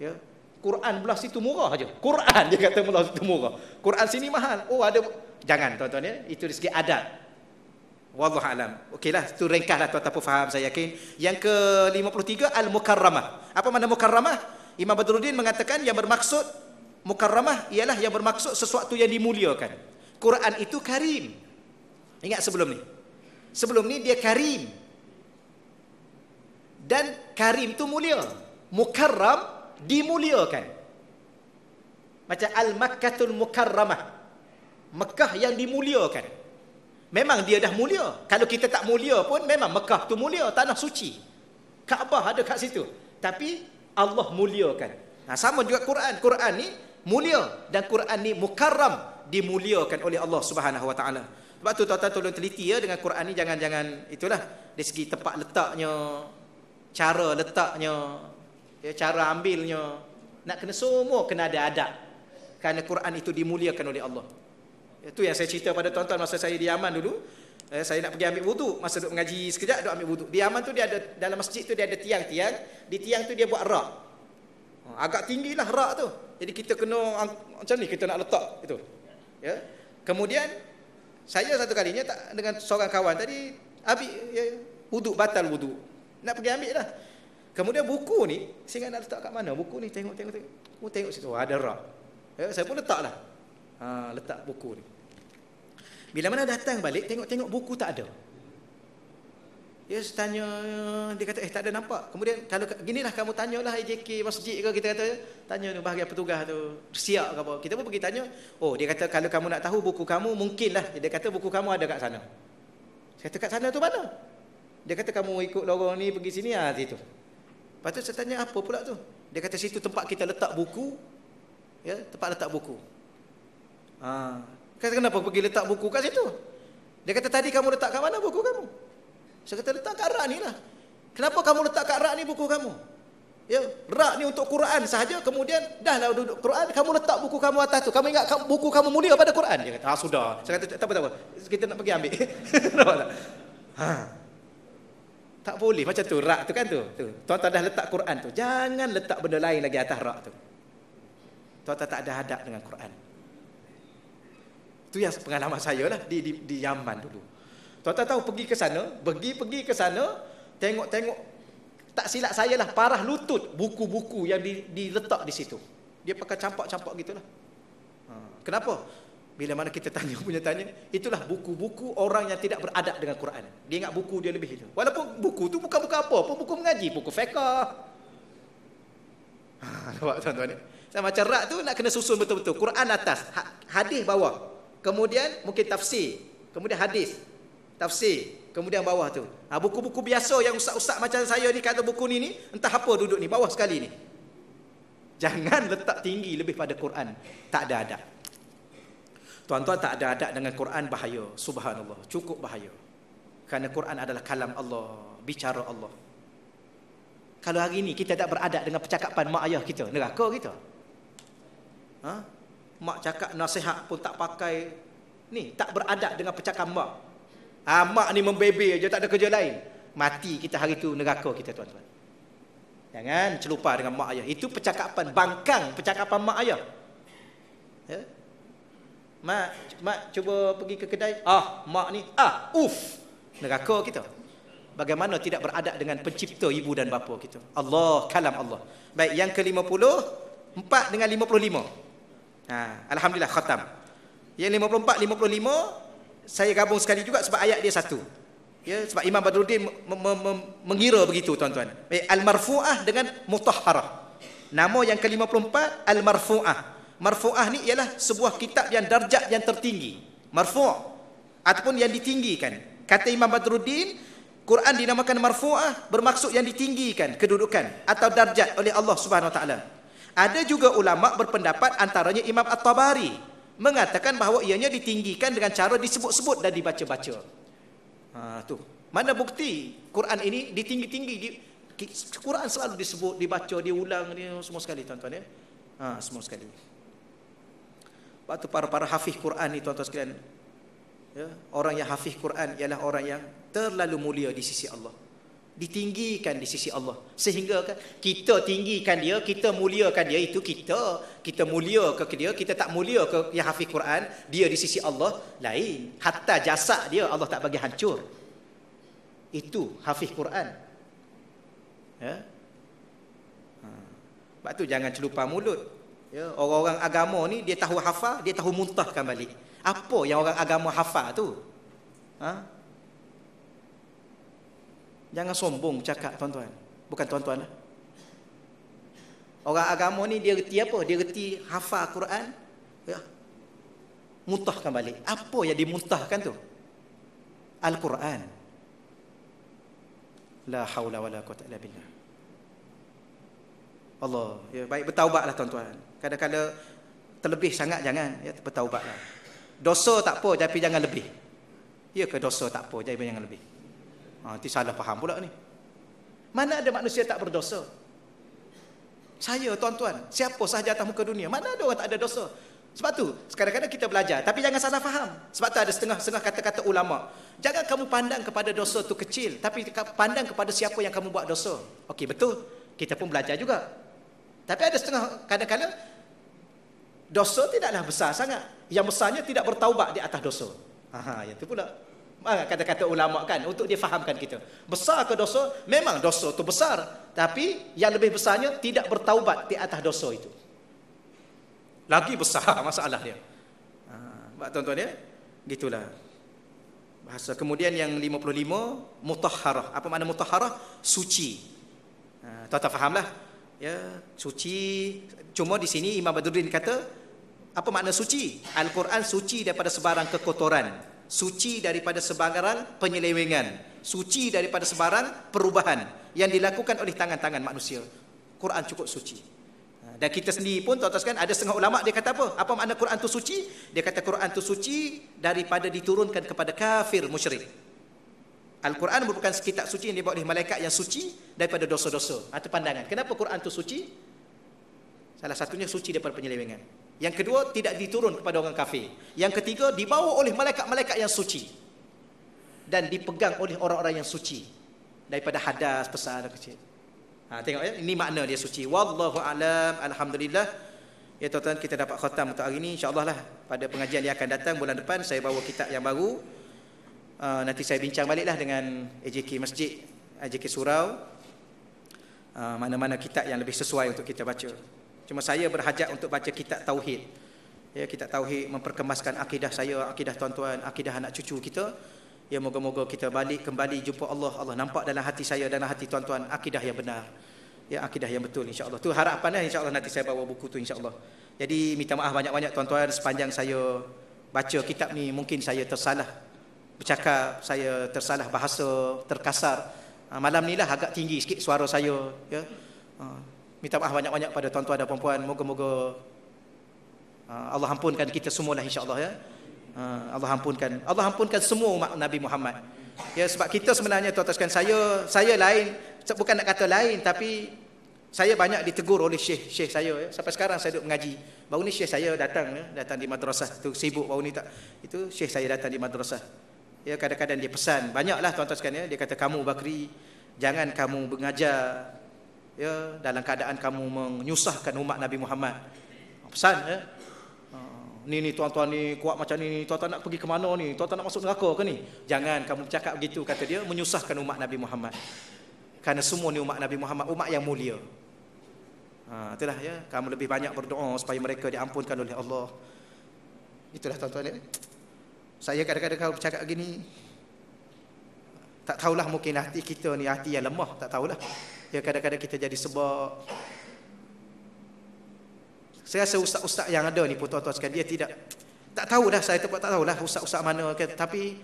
Ya. Quran belah situ murah aja. Quran dia kata belah situ murah. Quran sini mahal. Ada. Jangan tuan-tuan ya. Itu dari segi adat. Wallahu alam. Okeylah, tu ringkaslah tuan-tuan pun faham saya yakin. Yang ke-53 al-mukarramah. Apa makna mukarramah? Imam Badruddin mengatakan yang bermaksud mukarramah ialah yang bermaksud sesuatu yang dimuliakan. Quran itu karim. Ingat sebelum ni. Sebelum ni dia karim. Dan karim tu mulia. Mukarram dimuliakan. Macam al-Makkatul Mukarramah. Mekah yang dimuliakan. Memang dia dah mulia. Kalau kita tak mulia pun memang Mekah tu mulia, tanah suci. Kaabah ada kat situ. Tapi Allah muliakan. Sama juga Quran. Quran ni mulia dan Quran ni mukarram, dimuliakan oleh Allah Subhanahu Wa Taala. Sebab tu tuan-tuan tolong teliti ya dengan Quran ni, jangan itulah dari segi tempat letaknya, cara letaknya, ya, cara ambilnya, nak kena semua kena ada adab. Kerana Quran itu dimuliakan oleh Allah. Itu yang saya cerita pada tuan-tuan masa saya di Yaman dulu. Saya nak pergi ambil wuduk, masa duduk mengaji sekejap duduk ambil wuduk. Di Yaman tu dia ada, dalam masjid tu dia ada tiang-tiang, di tiang tu dia buat rak. Agak tinggilah rak tu. Jadi kita kena macam ni kita nak letak itu. Ya. Kemudian saya satu kalinya dengan seorang kawan tadi ambil wuduk, batal wuduk. Nak pergi ambil dah. Kemudian buku ni saya nak letak kat mana? Buku ni tengok. Tengok situ ada rak. Ya, saya pun letaklah. Letak buku ni. Bila mana datang balik tengok buku tak ada. Dia tanya, dia kata tak ada nampak. Kemudian kalau ginilah kamu tanyalah AJK masjid ke, kita kata tanya tu bahagian petugas tu siap ke apa. Kita pun pergi tanya. Dia kata kalau kamu nak tahu buku kamu mungkinlah. Dia kata buku kamu ada kat sana. Saya kata kat sana tu mana? Dia kata kamu ikut lorong ni pergi sini situ. Lepas tu saya tanya apa pula tu? Dia kata situ tempat kita letak buku. Ya, tempat letak buku. Kata kenapa pergi letak buku kat situ? Dia kata tadi kamu letak kat mana buku kamu? Saya kata letak kat rak ni lah. Kenapa kamu letak kat rak ni buku kamu? Ya, rak ni untuk Quran sahaja. Kemudian dah lah duduk Quran, kamu letak buku kamu atas tu. Kamu ingat buku kamu mulia pada Quran? Dia kata sudah. Saya kata tak apa. Kita nak pergi ambil. Tak boleh macam tu rak tu kan tu. Tuan-tuan dah letak Quran tu. Jangan letak benda lain lagi atas rak tu. Tuan-tuan tak ada hadap dengan Quran. Itu yang pengalaman saya lah di Yaman dulu. Tuan-tuan tahu pergi ke sana, tengok tak silap saya lah parah lutut buku-buku yang diletak di situ. Dia pakai campak-campak gitulah. Kenapa? Bila mana kita tanya, itulah buku-buku orang yang tidak beradab dengan Quran. Dia ingat buku dia lebih itu. Walaupun buku tu bukan buku apa, pun buku mengaji, buku fiqh. Nampak tuan-tuan ni? Macam rak tu nak kena susun betul-betul. Quran atas, hadis bawah. Kemudian mungkin tafsir, kemudian hadis, tafsir, kemudian bawah tu. Buku-buku biasa yang ustaz-ustaz macam saya ni kata buku ni entah apa duduk ni bawah sekali ni. Jangan letak tinggi lebih pada Quran. Tak ada adab. Tuan-tuan tak ada adab dengan Quran bahaya. Subhanallah, cukup bahaya. Kerana Quran adalah kalam Allah, bicara Allah. Kalau hari ni kita tak beradab dengan percakapan mak ayah kita, neraka kita. Mak cakap nasihat pun tak pakai. Ni tak beradab dengan percakapan mak. Mak ni membebe je, tak ada kerja lain. Mati kita hari tu neraka kita tuan-tuan. Jangan celupa dengan mak ayah. Itu percakapan bangkang, percakapan mak ayah. Ya. Mak cuba pergi ke kedai. Mak ni, neraka kita. Bagaimana tidak beradab dengan pencipta ibu dan bapa kita. Allah, kalam Allah. Baik, yang ke-54 dengan 55. Alhamdulillah khatam. Yang 54, 55 saya gabung sekali juga sebab ayat dia satu. Ya, sebab Imam Badruddin mengira begitu tuan-tuan. Al-marfu'ah dengan mutahharah. Nama yang ke-54 al-marfu'ah. Marfu'ah ni ialah sebuah kitab yang darjat yang tertinggi. Marfu' ataupun yang ditinggikan. Kata Imam Badruddin, Quran dinamakan marfu'ah bermaksud yang ditinggikan kedudukan atau darjat oleh Allah Subhanahu Wa Taala. Ada juga ulama berpendapat antaranya Imam At-Tabari mengatakan bahawa ianya ditinggikan dengan cara disebut-sebut dan dibaca-baca. Tu. Mana bukti Quran ini ditinggi-tinggi? Quran selalu disebut, dibaca, diulang, dia semua sekali tuan-tuan ya. Semua sekali. Waktu para hafiz Quran ni tuan-tuan sekalian, ya, orang yang hafiz Quran ialah orang yang terlalu mulia di sisi Allah. Ditinggikan di sisi Allah. Sehingga kan kita tinggikan dia, kita muliakan dia, itu kita mulia ke dia, kita tak mulia ke yang hafiz Quran, dia di sisi Allah lain. Hatta jasad dia Allah tak bagi hancur. Itu hafiz Quran. Ya. Sebab tu jangan celupa mulut. Ya, orang-orang agama ni dia tahu hafal, dia tahu muntahkan balik. Apa yang orang agama hafal tu? Jangan sombong cakap tuan-tuan. Bukan tuan-tuan lah. Orang agama ni dia reti apa? Dia reti hafal Quran, ya, muntahkan balik. Apa yang dimuntahkan tu? Al-Quran. La haula wala quwwata illa billah. Allah, ya, baik bertaubatlah tuan-tuan. Kadang-kadang terlebih sangat jangan, ya, bertaubatlah. Dosa tak apa tapi jangan lebih. Ya ke dosa tak apa tapi jangan lebih. Nanti salah faham pula ni. Mana ada manusia tak berdosa? Saya tuan-tuan, siapa sahaja atas muka dunia, mana ada orang tak ada dosa? Sebab tu kadang-kadang kita belajar, tapi jangan salah faham. Sebab tu ada setengah-setengah kata-kata ulama. Jangan kamu pandang kepada dosa tu kecil, tapi pandang kepada siapa yang kamu buat dosa. Okey, betul. Kita pun belajar juga. Tapi ada setengah kadang-kadang dosa tidaklah besar sangat. Yang besarnya tidak bertaubat di atas dosa. Yang tu pula. Kata-kata ulama kan untuk dia fahamkan kita. Besar ke dosa? Memang dosa tu besar, tapi yang lebih besarnya tidak bertaubat di atas dosa itu. Lagi besar masalah dia. Tuan-tuan ya, gitulah. Bahasa kemudian yang 55 mutahharah. Apa makna mutahharah? Suci. Tuan-tuan fahamlah. Ya, suci. Cuma di sini Imam Badruddin kata apa makna suci? Al-Quran suci daripada sebarang kekotoran. Suci daripada sebarang penyelewengan, suci daripada sebarang perubahan yang dilakukan oleh tangan-tangan manusia. Quran cukup suci. Dan kita sendiri pun tuan-tuan sekalian, ada setengah ulama dia kata apa? Apa makna Quran tu suci? Dia kata Quran tu suci daripada diturunkan kepada kafir musyrik. Al-Quran merupakan kitab suci yang dibawa oleh malaikat yang suci daripada dosa-dosa. Itu pandangan. Kenapa Quran tu suci? Salah satunya suci daripada penyelewengan. Yang kedua, tidak diturun kepada orang kafir. Yang ketiga, dibawa oleh malaikat-malaikat yang suci. Dan dipegang oleh orang-orang yang suci. Daripada hadas, besar dan kecil. Tengok ya, ini makna dia suci. Wallahu a'lam, alhamdulillah. Ya tuan-tuan, kita dapat khatam untuk hari ini. InsyaAllah lah, pada pengajian yang akan datang bulan depan, saya bawa kitab yang baru. Nanti saya bincang baliklah dengan AJK Masjid, AJK Surau. Mana-mana kitab yang lebih sesuai untuk kita baca. Cuma saya berhajat untuk baca kitab Tauhid. Ya, kitab Tauhid memperkemaskan akidah saya, akidah tuan-tuan, akidah anak cucu kita. Ya, moga-moga kita balik kembali jumpa Allah. Allah nampak dalam hati saya, dalam hati tuan-tuan, akidah yang benar. Ya, akidah yang betul insya-Allah. Tu harapannya insya-Allah nanti saya bawa buku tu insya-Allah. Jadi minta maaf banyak-banyak tuan-tuan sepanjang saya baca kitab ni mungkin saya tersalah bercakap, saya tersalah bahasa, terkasar. Malam ni lah agak tinggi sikit suara saya, ya. Minta maaf banyak-banyak pada tuan-tuan dan puan-puan. Moga-moga Allah ampunkan kita semualah insya-Allah ya. Allah ampunkan semua umat Nabi Muhammad. Ya, sebab kita sebenarnya tuan-tuan sekalian, saya lain, bukan nak kata lain, tapi saya banyak ditegur oleh syekh saya ya. Sampai sekarang saya duduk mengaji. Baru ni syekh saya datang ya, datang di madrasah tu, sibuk baru ni tak. Itu syekh saya datang di madrasah. Ya, kadang-kadang dia pesan, banyaklah tuan-tuan sekalian ya. Dia kata, kamu Bakri, jangan kamu mengajar ya, dalam keadaan kamu menyusahkan umat Nabi Muhammad. Pesan ya. Ni tuan-tuan ni kuat macam ni, tuan-tuan nak pergi ke mana ni? Tuan-tuan nak masuk neraka ke ni? Jangan kamu cakap begitu, kata dia, menyusahkan umat Nabi Muhammad. Kerana semua ni umat Nabi Muhammad, umat yang mulia. Itulah ya, kamu lebih banyak berdoa supaya mereka diampunkan oleh Allah. Itulah tuan-tuan ya. Saya kadang-kadang kalau bercakap gini, tak tahulah, mungkin hati kita ni hati yang lemah, tak tahulah. Ya, kadang-kadang kita jadi sebab. Saya rasa ustaz-ustaz yang ada ni pun tuan-tuan sekalian, dia tak tahu dah, saya tak tahu lah ustaz-ustaz mana, tapi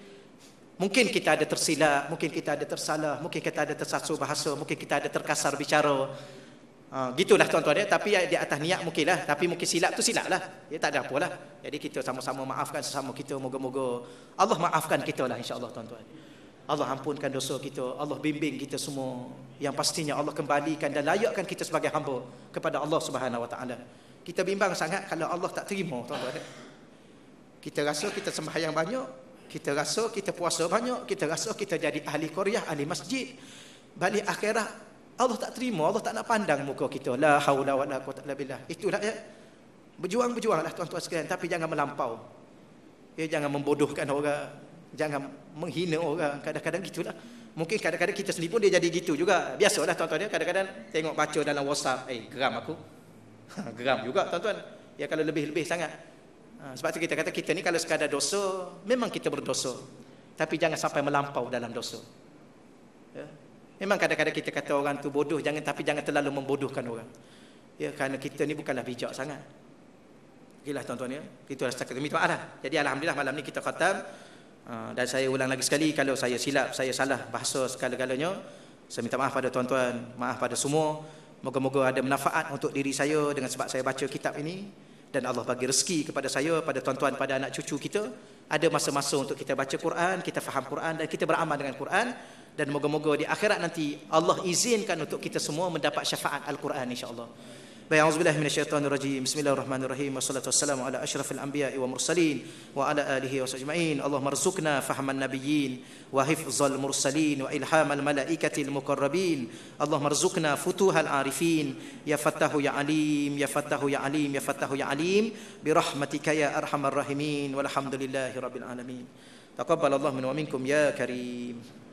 mungkin kita ada tersilap, mungkin kita ada tersalah, mungkin kita ada tersasar bahasa, mungkin kita ada terkasar bicara. Gitulah tuan-tuan ya. Tapi di atas niat mungkin lah, tapi mungkin silap tu silap lah. Ya, tak ada apalah. Jadi kita sama-sama maafkan sesama kita. Moga-moga Allah maafkan kita lah, insya-Allah tuan-tuan. Allah ampunkan dosa kita, Allah bimbing kita semua. Yang pastinya Allah kembalikan dan layakkan kita sebagai hamba kepada Allah Subhanahu Wa Taala. Kita bimbang sangat kalau Allah tak terima, tuan-tuan. Kita rasa kita sembahyang banyak, kita rasa kita puasa banyak, kita rasa kita jadi ahli qaryah, ahli masjid. Balik akhirat Allah tak terima, Allah tak nak pandang muka kita. La haula wala quwwata illa billah. Itulah ya. Berjuang-berjuanglah tuan-tuan sekalian, tapi jangan melampau. Ya, jangan membodohkan orang, jangan menghina orang. Kadang-kadang gitulah. Mungkin kadang-kadang kita sendiri pun dia jadi gitu juga. Biasalah tuan-tuan ya, kadang-kadang tengok baca dalam WhatsApp, geram aku. Geram juga tuan-tuan. Ya, kalau lebih-lebih sangat. Sebab tu kita kata kita ni kalau sekadar dosa, memang kita berdosa. Tapi jangan sampai melampau dalam dosa. Ya. Memang kadang-kadang kita kata orang tu bodoh, tapi jangan terlalu membodohkan orang. Ya, kerana kita ni bukanlah bijak sangat. Okeylah tuan-tuan ya. Itulah setakat minta maaf lah. Jadi alhamdulillah malam ni kita khatam. Dan saya ulang lagi sekali, kalau saya silap, saya salah bahasa segala-galanya, saya minta maaf pada tuan-tuan, maaf pada semua. Moga-moga ada manfaat untuk diri saya dengan sebab saya baca kitab ini, dan Allah bagi rezeki kepada saya, pada tuan-tuan, pada anak cucu kita. Ada masa-masa untuk kita baca Quran, kita faham Quran dan kita beramal dengan Quran, dan moga-moga di akhirat nanti Allah izinkan untuk kita semua mendapat syafaat Al-Quran insya-Allah. Baik, auzubillahi minasyaitonir rajim. Bismillahirrahmanirrahim. Wassalatu wassalamu ala asyrafil anbiya'i wa mursalin wa ala alihi wa sahbihi. Allahumma rzuqna fahman nabiyyin wa hifzal mursalin wa ilhamal malaikatil muqarrabin. Allahumma rzuqna futuhal arifin. Ya Fattahu ya Alim, ya Fattahu ya Alim, ya Fattahu ya Alim bi rahmatika ya arhamar rahimin. Walhamdulillahi rabbil alamin. Taqabbalallahu minna wa minkum ya karim.